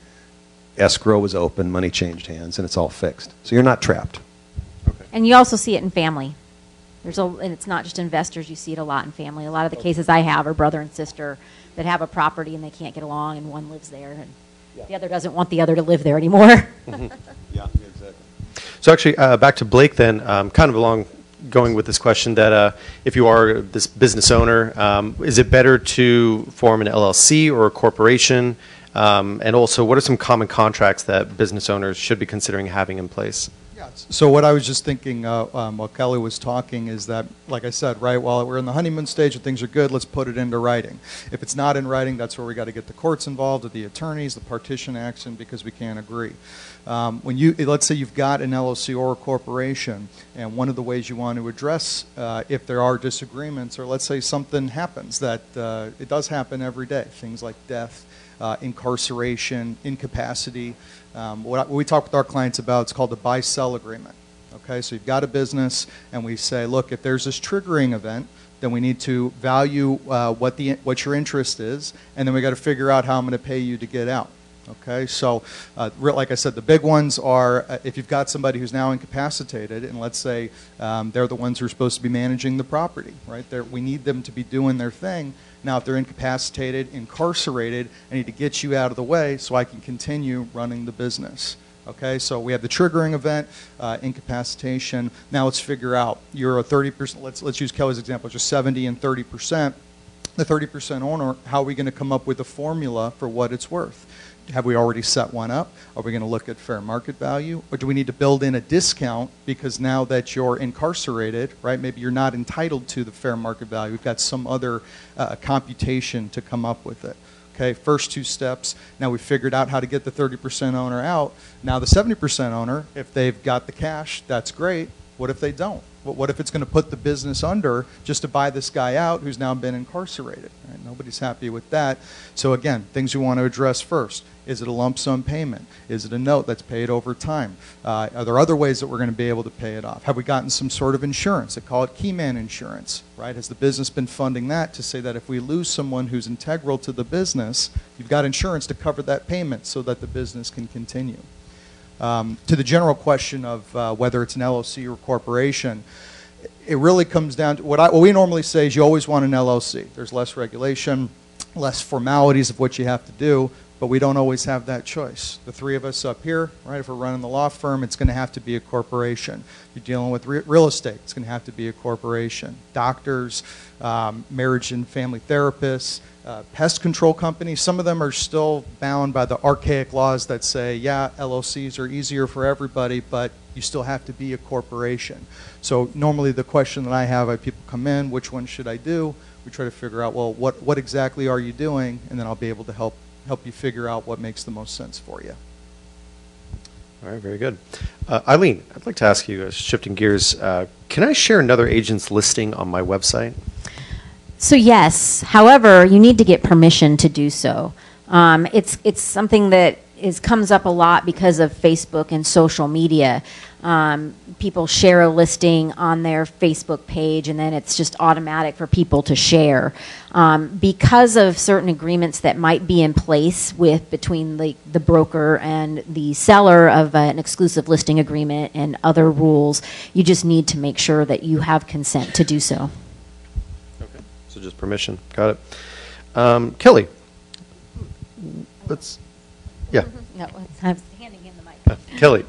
Escrow was open, money changed hands, and it's all fixed. So you're not trapped. Okay. And you also see it in family. And it's not just investors, you see it a lot in family. A lot of the cases I have are brother and sister that have a property and they can't get along, and one lives there, and the other doesn't want the other to live there anymore. Yeah, exactly. So actually, back to Blake then, kind of along going with this question that if you are this business owner, is it better to form an LLC or a corporation? And also, what are some common contracts that business owners should be considering having in place? Yeah, so what I was just thinking while Kelly was talking is that, like I said, right, while we're in the honeymoon stage and things are good, let's put it into writing. If it's not in writing, that's where we got to get the courts involved, or the attorneys, the partition action, because we can't agree. Let's say you've got an LLC or a corporation, and one of the ways you want to address if there are disagreements, or let's say something happens that it does happen every day, things like death, incarceration, incapacity. What we talk with our clients about, it's called the buy-sell agreement. Okay, so you've got a business, and we say, look, if there's this triggering event, then we need to value what your interest is, and then we got to figure out how I'm going to pay you to get out. Okay, so like I said, the big ones are if you've got somebody who's now incapacitated, and let's say they're the ones who are supposed to be managing the property, right? We need them to be doing their thing. Now, if they're incapacitated, incarcerated, I need to get you out of the way so I can continue running the business. Okay, so we have the triggering event, incapacitation. Now let's figure out, you're a 30%, let's use Kelly's example, just 70 and 30%. The 30% owner, how are we going to come up with a formula for what it's worth? Have we already set one up? Are we going to look at fair market value? Or do we need to build in a discount because now that you're incarcerated, right, maybe you're not entitled to the fair market value. We've got some other computation to come up with it. Okay, first two steps. Now we've figured out how to get the 30% owner out. Now the 70% owner, if they've got the cash, that's great. What if they don't? What if it's going to put the business under just to buy this guy out who's now been incarcerated? Right? Nobody's happy with that. So again, things we want to address first. Is it a lump sum payment? Is it a note that's paid over time? Are there other ways that we're going to be able to pay it off? Have we gotten some sort of insurance? They call it keyman insurance, right? Has the business been funding that to say that if we lose someone who's integral to the business, you've got insurance to cover that payment so that the business can continue? To the general question of whether it's an LLC or corporation, it really comes down to what we normally say is you always want an LLC. There's less regulation, less formalities of what you have to do, but we don't always have that choice. The three of us up here, right, if we're running the law firm, it's going to have to be a corporation. If you're dealing with real estate, it's going to have to be a corporation. Doctors, marriage and family therapists, pest control companies, some of them are still bound by the archaic laws that say, yeah, LLCs are easier for everybody, but you still have to be a corporation. So normally the question that I have, people come in, which one should I do? We try to figure out, well, what exactly are you doing? And then I'll be able to help you figure out what makes the most sense for you. All right, very good. Eileen, I'd like to ask you, shifting gears, can I share another agent's listing on my website? So yes, however, you need to get permission to do so. It's something that comes up a lot because of Facebook and social media. People share a listing on their Facebook page, and then it's just automatic for people to share. Because of certain agreements that might be in place between the broker and the seller of an exclusive listing agreement and other rules, you just need to make sure that you have consent to do so. Okay, so just permission. Got it. Kelly, yeah. No, I was handing him the mic. Kelly,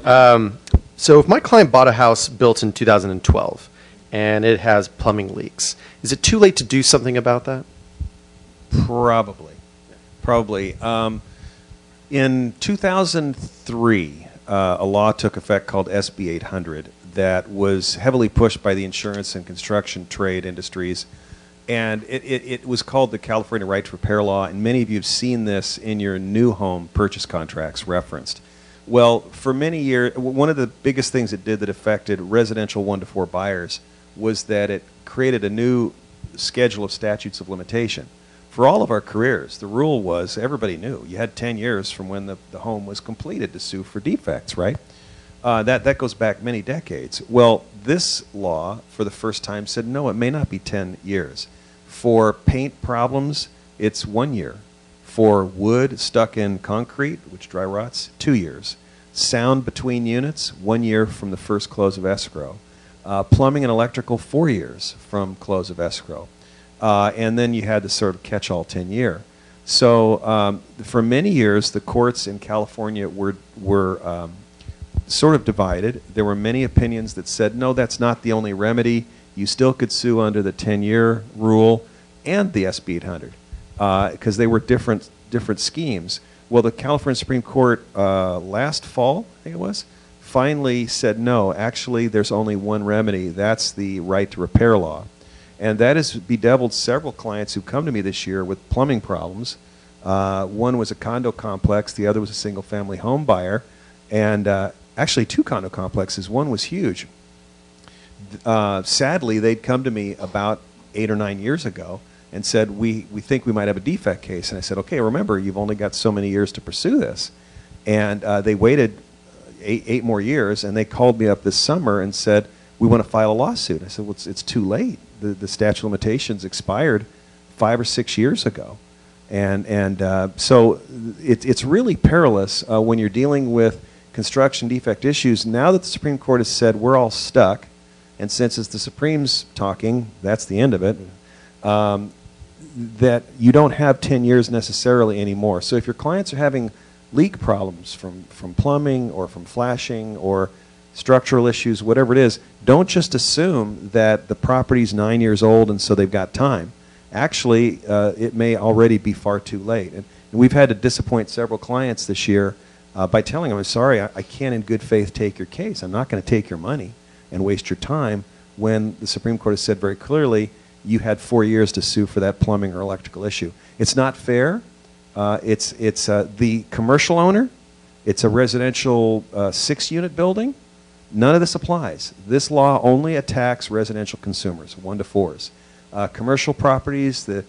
so if my client bought a house built in 2012 and it has plumbing leaks, is it too late to do something about that? Probably. In 2003, a law took effect called SB 800 that was heavily pushed by the insurance and construction trade industries. And it was called the California Right to Repair Law, and many of you have seen this in your new home purchase contracts referenced. Well, for many years, one of the biggest things it did that affected residential 1 to 4 buyers was that it created a new schedule of statutes of limitation. For all of our careers, the rule was everybody knew you had 10 years from when the home was completed to sue for defects, right? That goes back many decades. Well, this law, for the first time, said no, it may not be 10 years. For paint problems, it's 1 year. For wood stuck in concrete, which dry rots, 2 years. Sound between units, 1 year from the first close of escrow. Plumbing and electrical, 4 years from close of escrow. And then you had the sort of catch-all 10-year. So for many years, the courts in California were sort of divided. There were many opinions that said, no, that's not the only remedy. You still could sue under the 10-year rule and the SB 800 because they were different schemes. Well, the California Supreme Court last fall, I think it was, finally said, no, actually there's only one remedy. That's the right to repair law. And that has bedeviled several clients who come to me this year with plumbing problems. One was a condo complex. The other was a single-family home buyer. And actually, 2 condo complexes. One was huge. Sadly, they'd come to me about 8 or 9 years ago and said, we think we might have a defect case. And I said, okay, remember, you've only got so many years to pursue this. And they waited eight more years, and they called me up this summer and said, we want to file a lawsuit. I said, well, it's too late. The statute of limitations expired 5 or 6 years ago. And so it's really perilous when you're dealing with construction defect issues. Now that the Supreme Court has said we're all stuck, and since it's the Supreme's talking, that's the end of it, that you don't have 10 years necessarily anymore. So if your clients are having leak problems from plumbing or from flashing or structural issues, whatever it is, don't just assume that the property's 9 years old and so they've got time. Actually, it may already be far too late. And we've had to disappoint several clients this year by telling them, I'm sorry, I can't in good faith take your case. I'm not going to take your money and waste your time when the Supreme Court has said very clearly you had 4 years to sue for that plumbing or electrical issue. It's not fair. It's the commercial owner. It's a residential 6-unit building. None of this applies. This law only attacks residential consumers, 1 to 4s. Commercial properties, the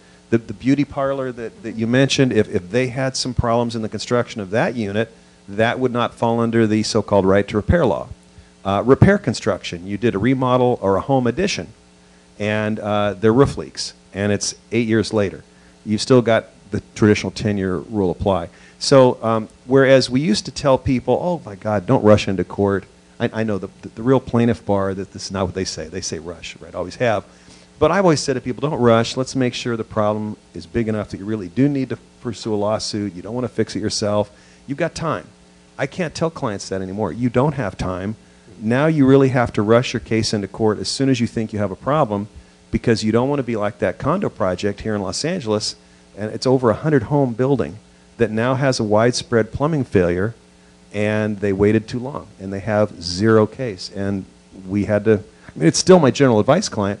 beauty parlor that you mentioned, if they had some problems in the construction of that unit, that would not fall under the so-called right to repair law. Repair construction, you did a remodel or a home addition, and their roof leaks, and it's 8 years later. You've still got the traditional 10-year rule apply. So whereas we used to tell people, oh my God, don't rush into court. I know the real plaintiff bar, that this is not what they say. They say rush, right? Always have. But I've always said to people, don't rush. Let's make sure the problem is big enough that you really do need to pursue a lawsuit. You don't want to fix it yourself. You've got time. I can't tell clients that anymore. You don't have time. Now you really have to rush your case into court as soon as you think you have a problem, because you don't want to be like that condo project here in Los Angeles, and it's over 100-home building that now has a widespread plumbing failure, and they waited too long, and they have 0 case. And we had to, I mean, it's still my general advice client,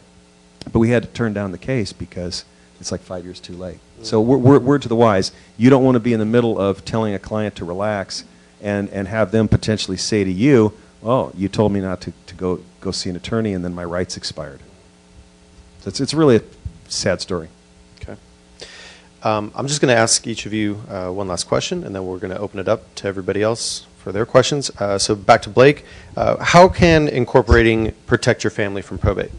but we had to turn down the case because it's like 5 years too late. So word to the wise, you don't want to be in the middle of telling a client to relax and have them potentially say to you, oh, you told me not to go see an attorney, and then my rights expired. So it's really a sad story. Okay. I'm just going to ask each of you one last question, and then we're going to open it up to everybody else for their questions. So back to Blake. How can incorporating protect your family from probate?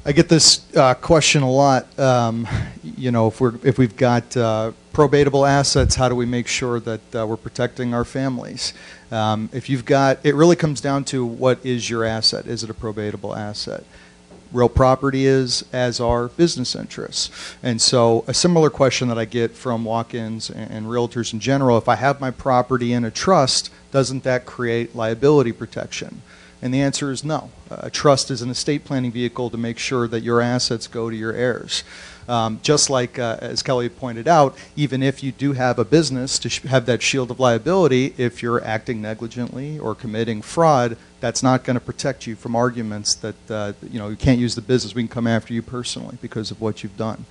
I get this question a lot. You know, if we've got probatable assets, how do we make sure that we're protecting our families? If you've got, it really comes down to what is your asset. Is it a probatable asset? Real property is, as are business interests. And so a similar question that I get from walk-ins and realtors in general, if I have my property in a trust, doesn't that create liability protection? And the answer is no. A trust is an estate planning vehicle to make sure that your assets go to your heirs. Just like, as Kelly pointed out, even if you do have a business to have that shield of liability, if you're acting negligently or committing fraud, that's not going to protect you from arguments that you know, you can't use the business. We can come after you personally because of what you've done.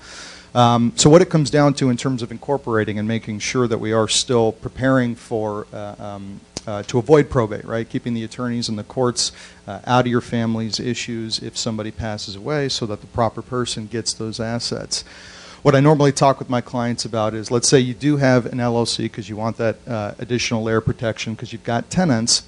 So what it comes down to in terms of incorporating and making sure that we are still preparing for to avoid probate, right? Keeping the attorneys and the courts out of your family's issues if somebody passes away so that the proper person gets those assets. What I normally talk with my clients about is, let's say you do have an LLC because you want that additional layer of protection because you've got tenants,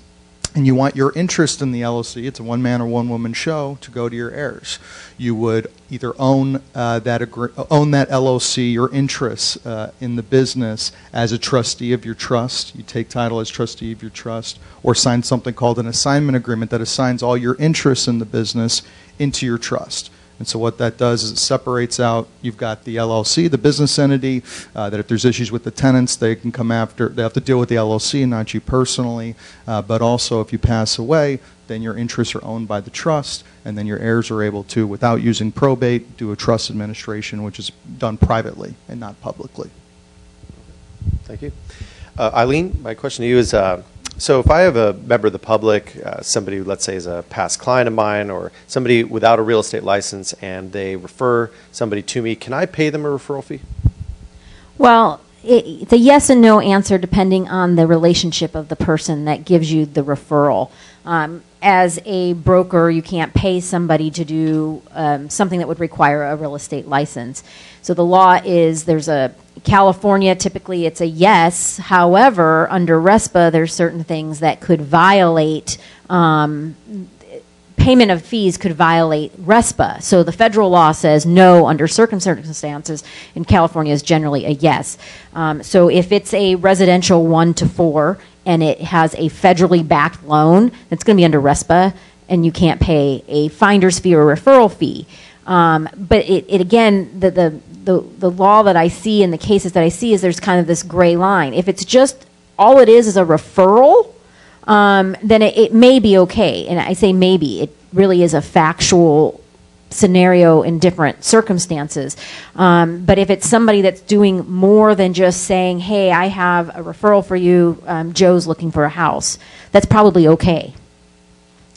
and you want your interest in the LLC, it's a one-man or one-woman show, to go to your heirs. You would either own that LLC, your interests in the business, as a trustee of your trust. You take title as trustee of your trust, or sign something called an assignment agreement that assigns all your interests in the business into your trust. And so what that does is it separates out, you've got the LLC, the business entity, that if there's issues with the tenants, they can come after, they have to deal with the LLC, not you personally. But also if you pass away, then your interests are owned by the trust, and then your heirs are able to, without using probate, do a trust administration, which is done privately and not publicly. Thank you. Eileen, my question to you is, so if I have a member of the public, somebody who, let's say, is a past client of mine, or somebody without a real estate license, and they refer somebody to me, can I pay them a referral fee? Well, it's a yes and no answer depending on the relationship of the person that gives you the referral. As a broker, you can't pay somebody to do something that would require a real estate license. So the law is, California, typically it's a yes. However, under RESPA, there's certain things that could violate, payment of fees could violate RESPA. So the federal law says no under certain circumstances. In California is generally a yes. So if it's a residential 1 to 4 and it has a federally backed loan, it's going to be under RESPA, and you can't pay a finder's fee or referral fee. But it again, the law that I see and the cases that I see is there's kind of this gray line. If it's just, all it is a referral, then it may be okay. And I say maybe. It really is a factual scenario in different circumstances. But if it's somebody that's doing more than just saying, hey, I have a referral for you, Joe's looking for a house, that's probably okay.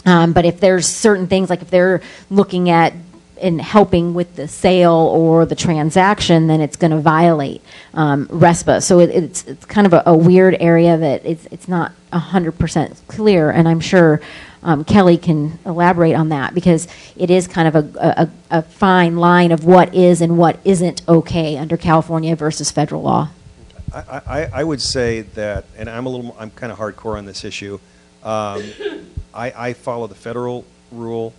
But if there's certain things, like if they're looking at in helping with the sale or the transaction, then it's going to violate RESPA. So it's kind of a weird area that it's not 100% clear, and I'm sure Kelly can elaborate on that, because it is kind of a fine line of what is and what isn't okay under California versus federal law. I would say that, and I'm kind of hardcore on this issue. I follow the federal rule.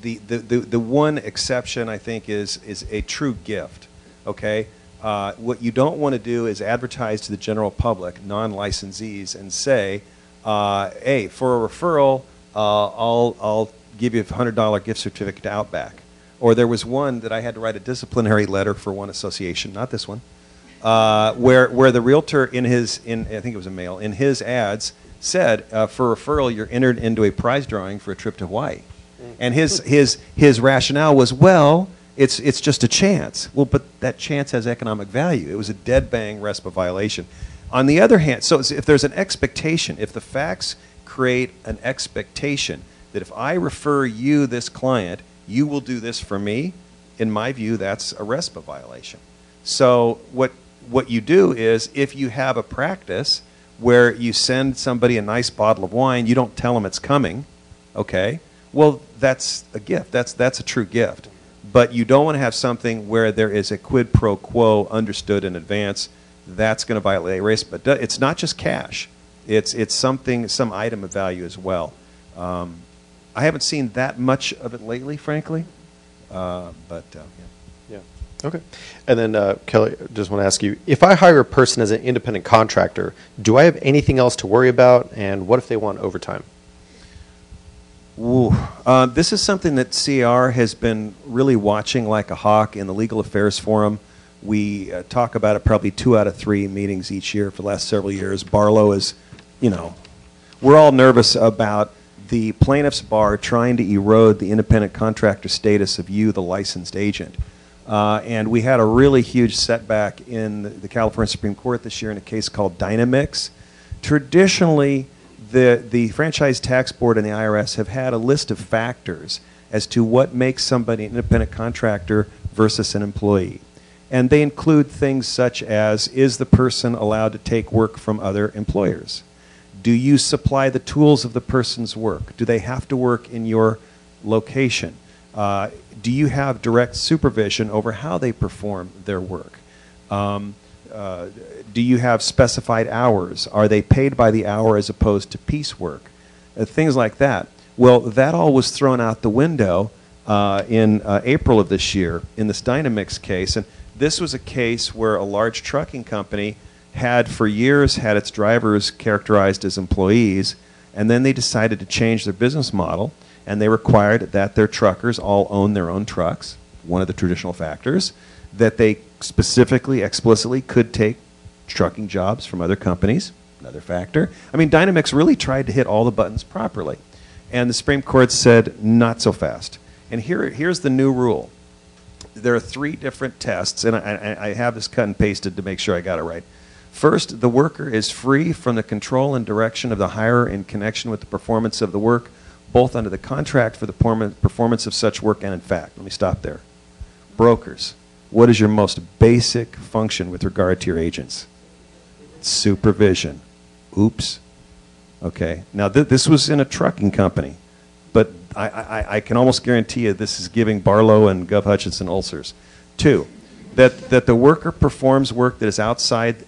The one exception, I think, is a true gift. Okay, what you don't want to do is advertise to the general public, non-licensees, and say, hey, for a referral, I'll give you a $100 gift certificate to Outback. Or there was one that I had to write a disciplinary letter for one association, not this one, where the realtor I think it was a male, in his ads said, for referral, you're entered into a prize drawing for a trip to Hawaii. And his rationale was, well, it's just a chance. Well, but that chance has economic value. It was a dead bang RESPA violation. On the other hand, so if there's an expectation, if the facts create an expectation that if I refer you this client, you will do this for me, in my view, that's a RESPA violation. So what you do is, if you have a practice where you send somebody a nice bottle of wine, you don't tell them it's coming, okay? Well, that's a gift. That's a true gift. But you don't want to have something where there is a quid pro quo understood in advance. That's going to violate RESPA. But it's not just cash. It's something, some item of value as well. I haven't seen that much of it lately, frankly. Yeah. Yeah. Okay. And then, Kelly, just want to ask you, if I hire a person as an independent contractor, do I have anything else to worry about? And what if they want overtime? Ooh. This is something that CR has been really watching like a hawk in the Legal Affairs Forum. We talk about it probably 2 out of 3 meetings each year for the last several years. Barlow is, we're all nervous about the plaintiff's bar trying to erode the independent contractor status of you, the licensed agent. And we had a really huge setback in the California Supreme Court this year in a case called Dynamix. Traditionally, the Franchise Tax Board and the IRS have had a list of factors as to what makes somebody an independent contractor versus an employee. And they include things such as, is the person allowed to take work from other employers? Do you supply the tools of the person's work? Do they have to work in your location? Do you have direct supervision over how they perform their work? Do you have specified hours? Are they paid by the hour as opposed to piecework? Things like that. Well, that all was thrown out the window in April of this year in this Dynamix case. And this was a case where a large trucking company had for years had its drivers characterized as employees, and then they decided to change their business model, and they required that their truckers all own their own trucks, one of the traditional factors, that they specifically, explicitly could take trucking jobs from other companies, another factor. I mean, Dynamix really tried to hit all the buttons properly, and the Supreme Court said, not so fast. And here's the new rule. There are 3 different tests, and I have this cut and pasted to make sure I got it right. First, the worker is free from the control and direction of the hirer in connection with the performance of the work, both under the contract for the performance of such work and in fact. Let me stop there. Brokers, what is your most basic function with regard to your agents? Supervision. Oops. Okay. Now, this was in a trucking company, but I can almost guarantee you this is giving Barlow and Gov. Hutchinson ulcers. 2, that the worker performs work that is outside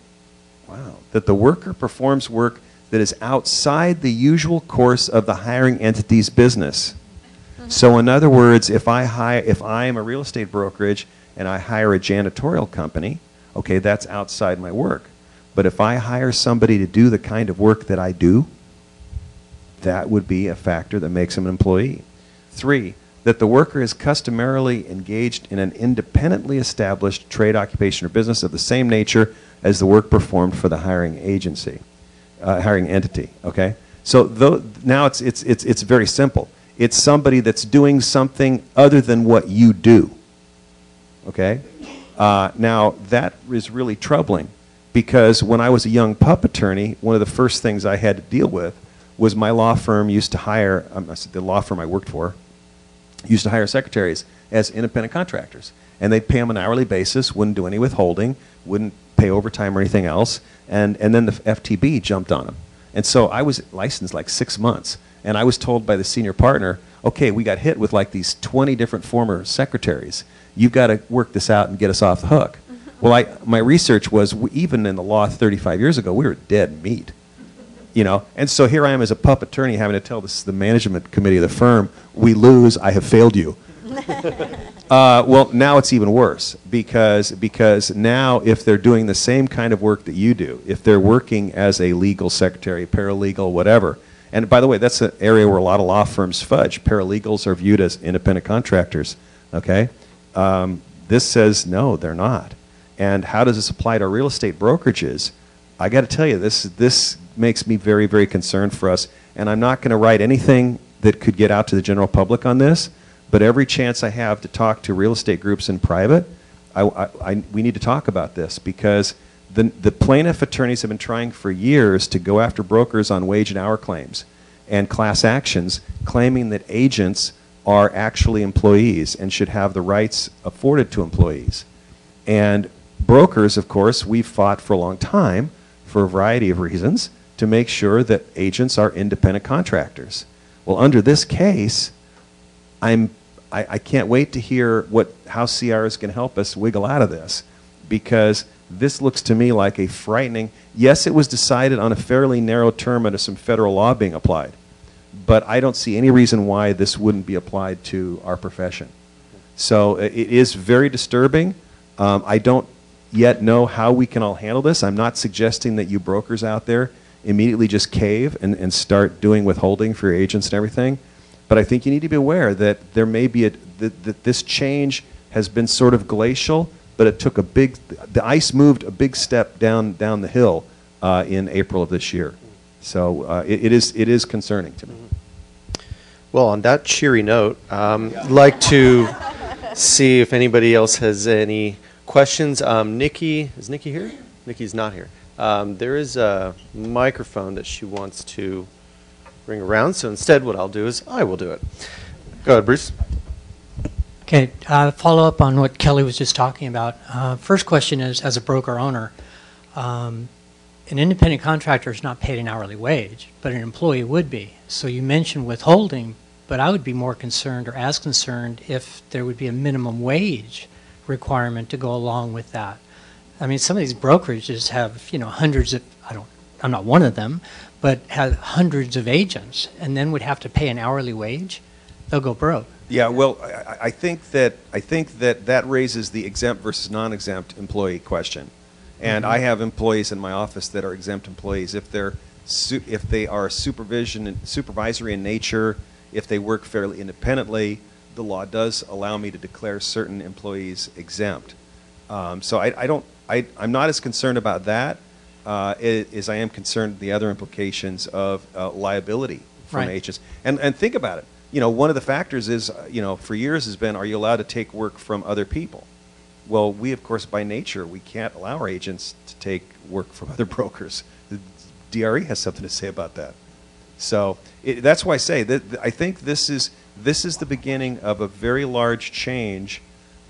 the usual course of the hiring entity's business. So in other words, if I am a real estate brokerage and I hire a janitorial company, okay, that's outside my work. But if I hire somebody to do the kind of work that I do, that would be a factor that makes him an employee. 3, that the worker is customarily engaged in an independently established trade, occupation, or business of the same nature as the work performed for the hiring agency, hiring entity. Okay, so now it's very simple. It's somebody that's doing something other than what you do. Okay, now that is really troubling, because when I was a young pup attorney, one of the first things I had to deal with was my law firm used to hire, the law firm I worked for, used to hire secretaries as independent contractors. And they'd pay them on an hourly basis, wouldn't do any withholding, wouldn't pay overtime or anything else, and then the FTB jumped on them. And so I was licensed like 6 months, and I was told by the senior partner, okay, we got hit with like these 20 different former secretaries. You've got to work this out and get us off the hook. Well, my research was, even in the law 35 years ago, we were dead meat. You know, and so here I am as a pup attorney having to tell the management committee of the firm, we lose, I have failed you. Well, now it's even worse, because now if they're doing the same kind of work that you do, if they're working as a legal secretary, paralegal, whatever, and by the way, that's an area where a lot of law firms fudge. Paralegals are viewed as independent contractors, okay? This says, no, they're not. And how does this apply to real estate brokerages? I got to tell you, this makes me very, very concerned for us. And I'm not going to write anything that could get out to the general public on this, but every chance I have to talk to real estate groups in private, we need to talk about this, because the plaintiff attorneys have been trying for years to go after brokers on wage and hour claims and class actions, claiming that agents are actually employees and should have the rights afforded to employees. And brokers, of course, we've fought for a long time, for a variety of reasons, to make sure that agents are independent contractors. Well, under this case, I can't wait to hear how CR is going to help us wiggle out of this, because this looks to me like a frightening, yes, it was decided on a fairly narrow term under some federal law being applied, but I don't see any reason why this wouldn't be applied to our profession. So it is very disturbing. I don't yet know how we can all handle this. I'm not suggesting that you brokers out there immediately just cave and start doing withholding for your agents and everything. But I think you need to be aware that there may be that this change has been sort of glacial, but it took the ice moved a big step down the hill in April of this year. So it is concerning to me. Well, on that cheery note, I'd like to see if anybody else has any questions. Nikki, is Nikki here? Nikki's not here. There is a microphone that she wants to bring around, so instead what I'll do is I will do it. Go ahead, Bruce. Okay, follow up on what Kelly was just talking about. First question is, as a broker owner, an independent contractor is not paid an hourly wage, but an employee would be. So you mentioned withholding, but I would be more concerned or as concerned if there would be a minimum wage requirement to go along with that. I mean, some of these brokerages have, hundreds of, I'm not one of them, but have hundreds of agents and then would have to pay an hourly wage. They'll go broke. Yeah, well, I think that raises the exempt versus non-exempt employee question. And I have employees in my office that are exempt employees. If they are supervisory in nature, if they work fairly independently, the law does allow me to declare certain employees exempt. So I'm not as concerned about that as I am concerned with the other implications of liability from agents. And think about it. One of the factors is, for years has been, are you allowed to take work from other people? Well, we, of course, by nature, we can't allow our agents to take work from other brokers. The DRE has something to say about that. So that's why I say that I think this is the beginning of a very large change.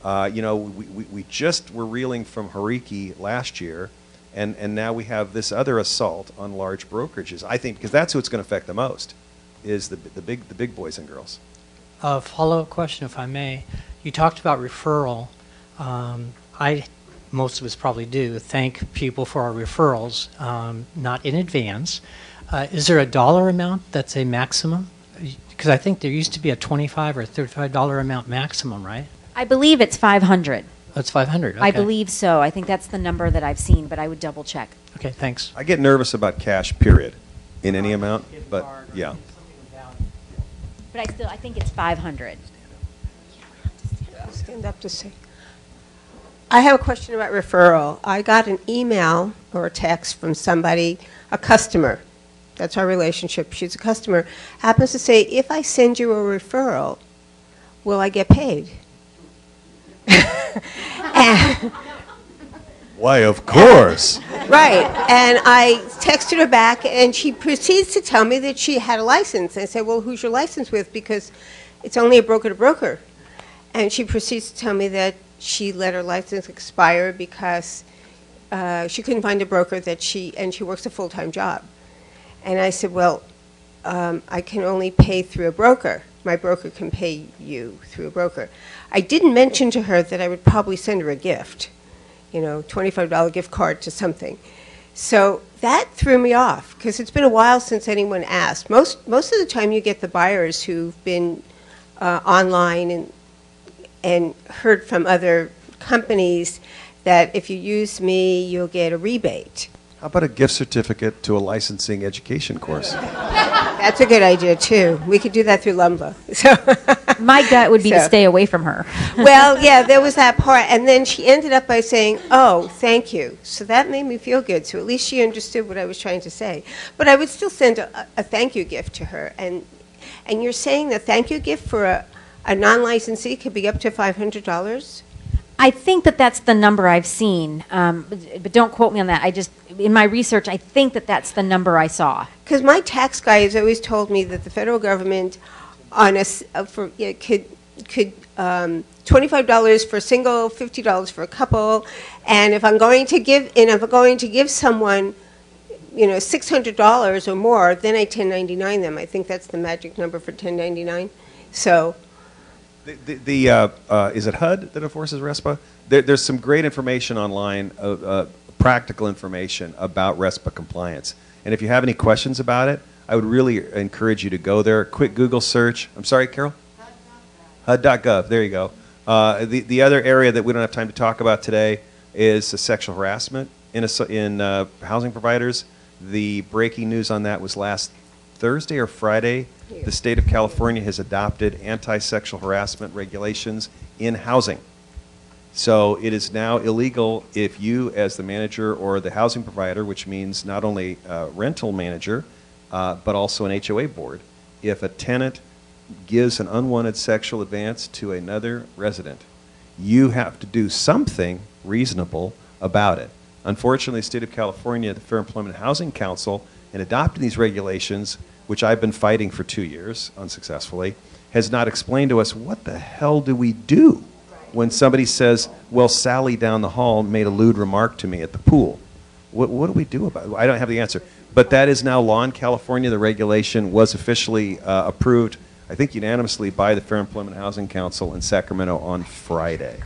We just were reeling from Hariki last year, and now we have this other assault on large brokerages. I think because that's who it's going to affect the most, is the big boys and girls. A follow-up question, if I may. You talked about referral. Most of us probably do, thank people for our referrals, not in advance. Is there a dollar amount that's a maximum? Because I think there used to be a $25 or $35 amount maximum, right? I believe it's 500. That's 500. Okay. I believe so. I think that's the number that I've seen, but I would double check. Okay, thanks. I get nervous about cash, period, in any amount, but yeah. But I think it's 500. Stand up to say. I have a question about referral. I got an email or a text from somebody, a customer. That's our relationship. She's a customer. Happens to say, if I send you a referral, will I get paid? Why, of course. Right. And I texted her back, and she proceeds to tell me that she had a license. I said, well, who's your license with? Because it's only a broker to broker. And she proceeds to tell me that she let her license expire because she couldn't find a broker and she works a full-time job. And I said, well, I can only pay through a broker. My broker can pay you through a broker. I didn't mention to her that I would probably send her a gift, $25 gift card to something. So that threw me off because it's been a while since anyone asked. Most of the time you get the buyers who've been online and heard from other companies that if you use me, you'll get a rebate. How about a gift certificate to a licensing education course? That's a good idea, too. We could do that through Lumba. So My gut would be to stay away from her. Well, yeah, there was that part. And then she ended up by saying, oh, thank you. So that made me feel good. So at least she understood what I was trying to say. But I would still send a thank you gift to her. And you're saying the thank you gift for a non-licensee could be up to $500? I think that that's the number I've seen, but don't quote me on that. In my research, I think that that's the number I saw. Because my tax guy has always told me that the federal government could $25 for a single, $50 for a couple, and if I'm going to give someone, $600 or more, then I 1099 them. I think that's the magic number for 1099. So. Is it HUD that enforces RESPA? There's some great information online, practical information about RESPA compliance. And if you have any questions about it, I would really encourage you to go there. Quick Google search. I'm sorry, Carol? HUD.gov. There you go. The other area that we don't have time to talk about today is sexual harassment in housing providers. The breaking news on that was last Thursday or Friday. The state of California has adopted anti-sexual harassment regulations in housing. So it is now illegal if you, as the manager or the housing provider, which means not only a rental manager, but also an HOA board, if a tenant gives an unwanted sexual advance to another resident, you have to do something reasonable about it. Unfortunately, the state of California, the Fair Employment and Housing Council, in adopting these regulations, which I've been fighting for 2 years unsuccessfully, has not explained to us what the hell do we do when somebody says, well, Sally down the hall made a lewd remark to me at the pool. What do we do about it? I don't have the answer. But that is now law in California. The regulation was officially approved, I think unanimously, by the Fair Employment Housing Council in Sacramento on Friday.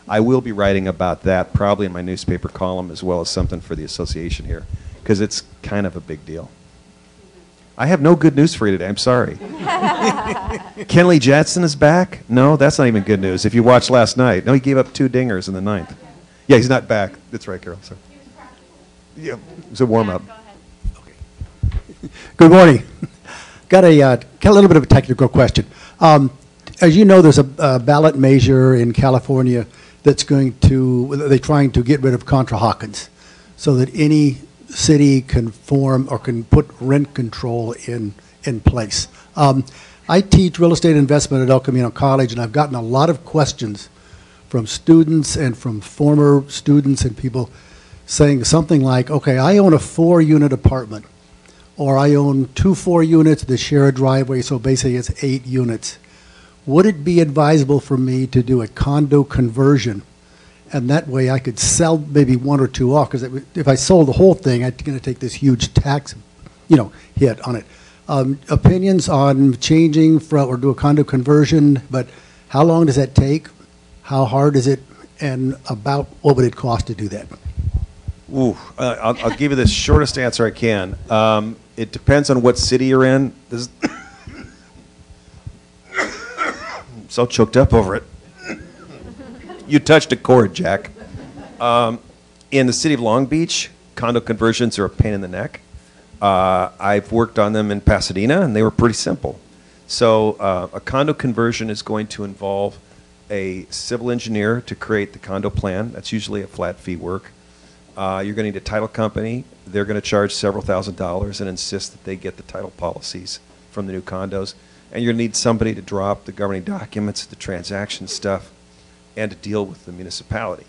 I will be writing about that probably in my newspaper column as well as something for the association here, because it's kind of a big deal. I have no good news for you today. I'm sorry. Kenley Jetson is back? No, that's not even good news. If you watched last night. No, he gave up 2 dingers in the 9th. Yeah, he's not back. That's right, Carol. Sorry. Yeah, it was a warm-up. Good morning. Got a little bit of a technical question. As you know, there's a ballot measure in California that's they're trying to get rid of Contra Hawkins so that any city can form or can put rent control in place. I teach real estate investment at El Camino College, and I've gotten a lot of questions from students and from former students and people saying something like, okay, I own a 4-unit apartment, or I own 2 4-units that share a driveway, so basically it's 8 units. Would it be advisable for me to do a condo conversion? And that way I could sell maybe 1 or 2 off, because if I sold the whole thing, I'm going to take this huge tax, hit on it. Opinions on changing or do a condo conversion, but how long does that take? How hard is it? And about what would it cost to do that? Ooh, I'll give you the shortest answer I can. It depends on what city you're in. I'm so choked up over it. You touched a chord, Jack. In the city of Long Beach, condo conversions are a pain in the neck. I've worked on them in Pasadena, and they were pretty simple. So a condo conversion is going to involve a civil engineer to create the condo plan. That's usually a flat fee work. You're going to need a title company. They're going to charge several $1,000s and insist that they get the title policies from the new condos. And you're going to need somebody to draw up the governing documents, the transaction stuff, and to deal with the municipality.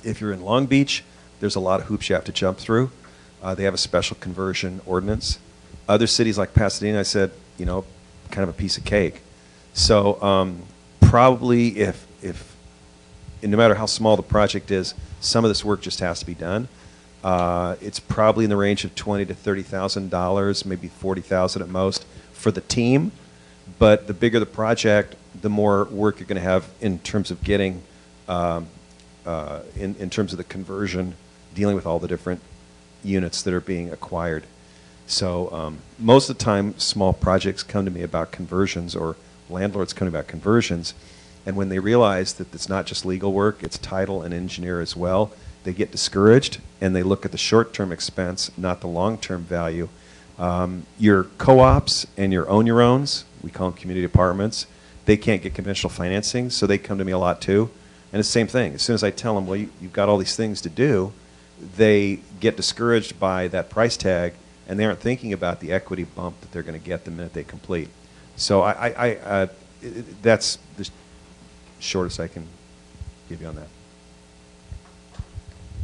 If you're in Long Beach, there's a lot of hoops you have to jump through. They have a special conversion ordinance. Other cities like Pasadena, I said, kind of a piece of cake. So probably if no matter how small the project is, some of this work just has to be done. It's probably in the range of $20,000 to $30,000, maybe $40,000 at most for the team. But the bigger the project, the more work you're going to have in terms of getting, in terms of the conversion, dealing with all the different units that are being acquired. So most of the time, small projects come to me about conversions, or landlords come to me about conversions. And when they realize that it's not just legal work, it's title and engineer as well, they get discouraged and they look at the short-term expense, not the long-term value. Your co-ops and your own-your-owns, we call them community apartments, they can't get conventional financing, so they come to me a lot too. And it's the same thing. As soon as I tell them, well, you've got all these things to do, they get discouraged by that price tag, and they aren't thinking about the equity bump that they're going to get the minute they complete. So that's the shortest I can give you on that.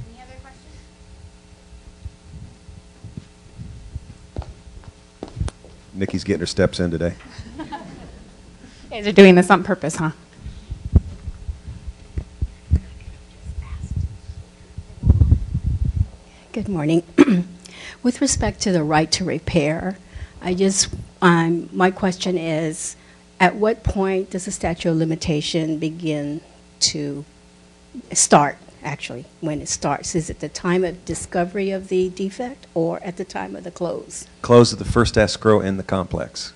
Any other questions? Nikki's getting her steps in today. You guys are doing this on purpose, huh? Good morning. With respect to the right to repair, my question is, at what point does the statute of limitation begin to start, actually, when it starts? Is it the time of discovery of the defect or at the time of the close? Close of the first escrow in the complex.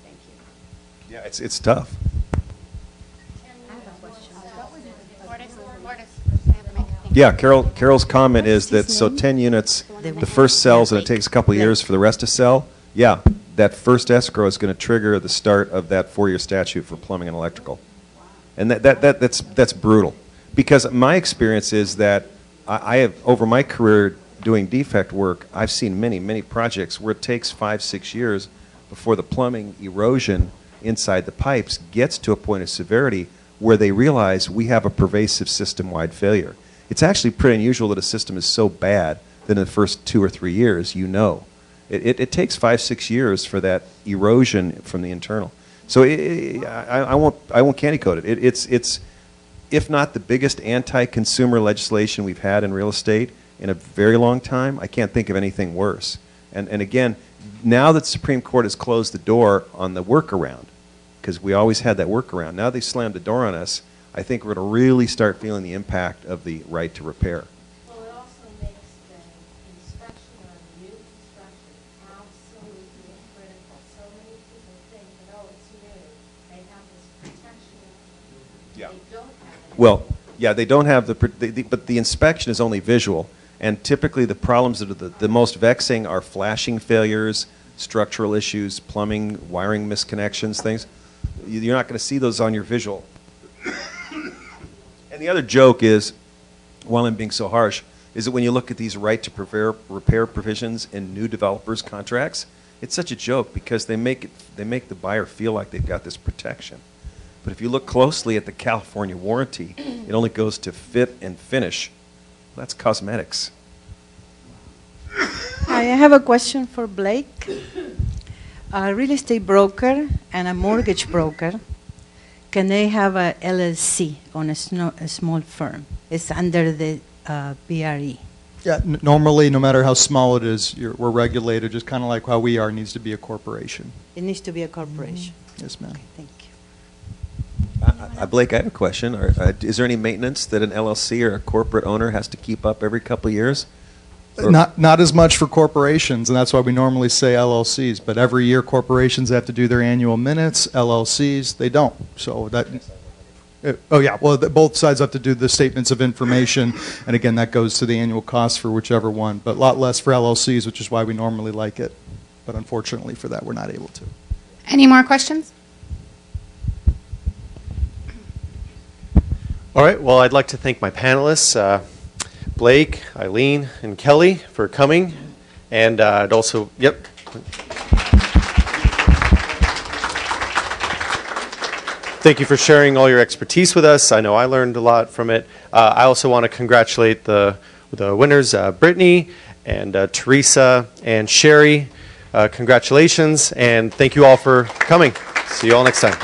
Thank you. Yeah, it's tough. Yeah, Carol's comment is that, so 10 units, the first sells and it takes a couple of years for the rest to sell. Yeah, that first escrow is going to trigger the start of that 4-year statute for plumbing and electrical. And that's brutal. Because my experience is that I have, over my career doing defect work, I've seen many projects where it takes 5-6 years before the plumbing erosion inside the pipes gets to a point of severity where they realize we have a pervasive system-wide failure. It's actually pretty unusual that a system is so bad that in the first 2 or 3 years, It takes 5-6 years for that erosion from the internal. So I won't candy coat it. if not the biggest anti-consumer legislation we've had in real estate in a very long time. I can't think of anything worse. And again, now that the Supreme Court has closed the door on the workaround, because we always had that workaround, now they slammed the door on us, I think we're going to really start feeling the impact of the right to repair. Well, it also makes the inspection on new construction absolutely critical. So many people think that, oh, it's new, they have this protection. Yeah. They don't have it. Well, yeah, they don't have but the inspection is only visual, and typically the problems that are the most vexing are flashing failures, structural issues, plumbing, wiring misconnections, things. You're not going to see those on your visual. And the other joke is, while I'm being so harsh, is that when you look at these right to repair provisions in new developers' contracts, it's such a joke because they make the buyer feel like they've got this protection. But if you look closely at the California warranty, it only goes to fit and finish. That's cosmetics. Hi, I have a question for Blake. A real estate broker and a mortgage broker, can they have a LLC on a small firm? It's under the BRE. Yeah, normally, no matter how small it is, we're regulated, just kind of like how we are, it needs to be a corporation. It needs to be a corporation. Yes, ma'am. Okay, thank you. Blake, I have a question. Is there any maintenance that an LLC or a corporate owner has to keep up every couple of years? Not as much for corporations, and that's why we normally say LLCs. But every year, corporations have to do their annual minutes. LLCs, they don't. So that. Oh yeah. Well, both sides have to do the statements of information, and again, that goes to the annual cost for whichever one. But a lot less for LLCs, which is why we normally like it. But unfortunately, for that, we're not able to. Any more questions? All right, well, I'd like to thank my panelists, Blake, Eileen, and Kelly for coming. And I'd also, yep. Thank you for sharing all your expertise with us. I know I learned a lot from it. I also want to congratulate the winners, Brittany and Teresa and Sherry. Congratulations, and thank you all for coming. See you all next time.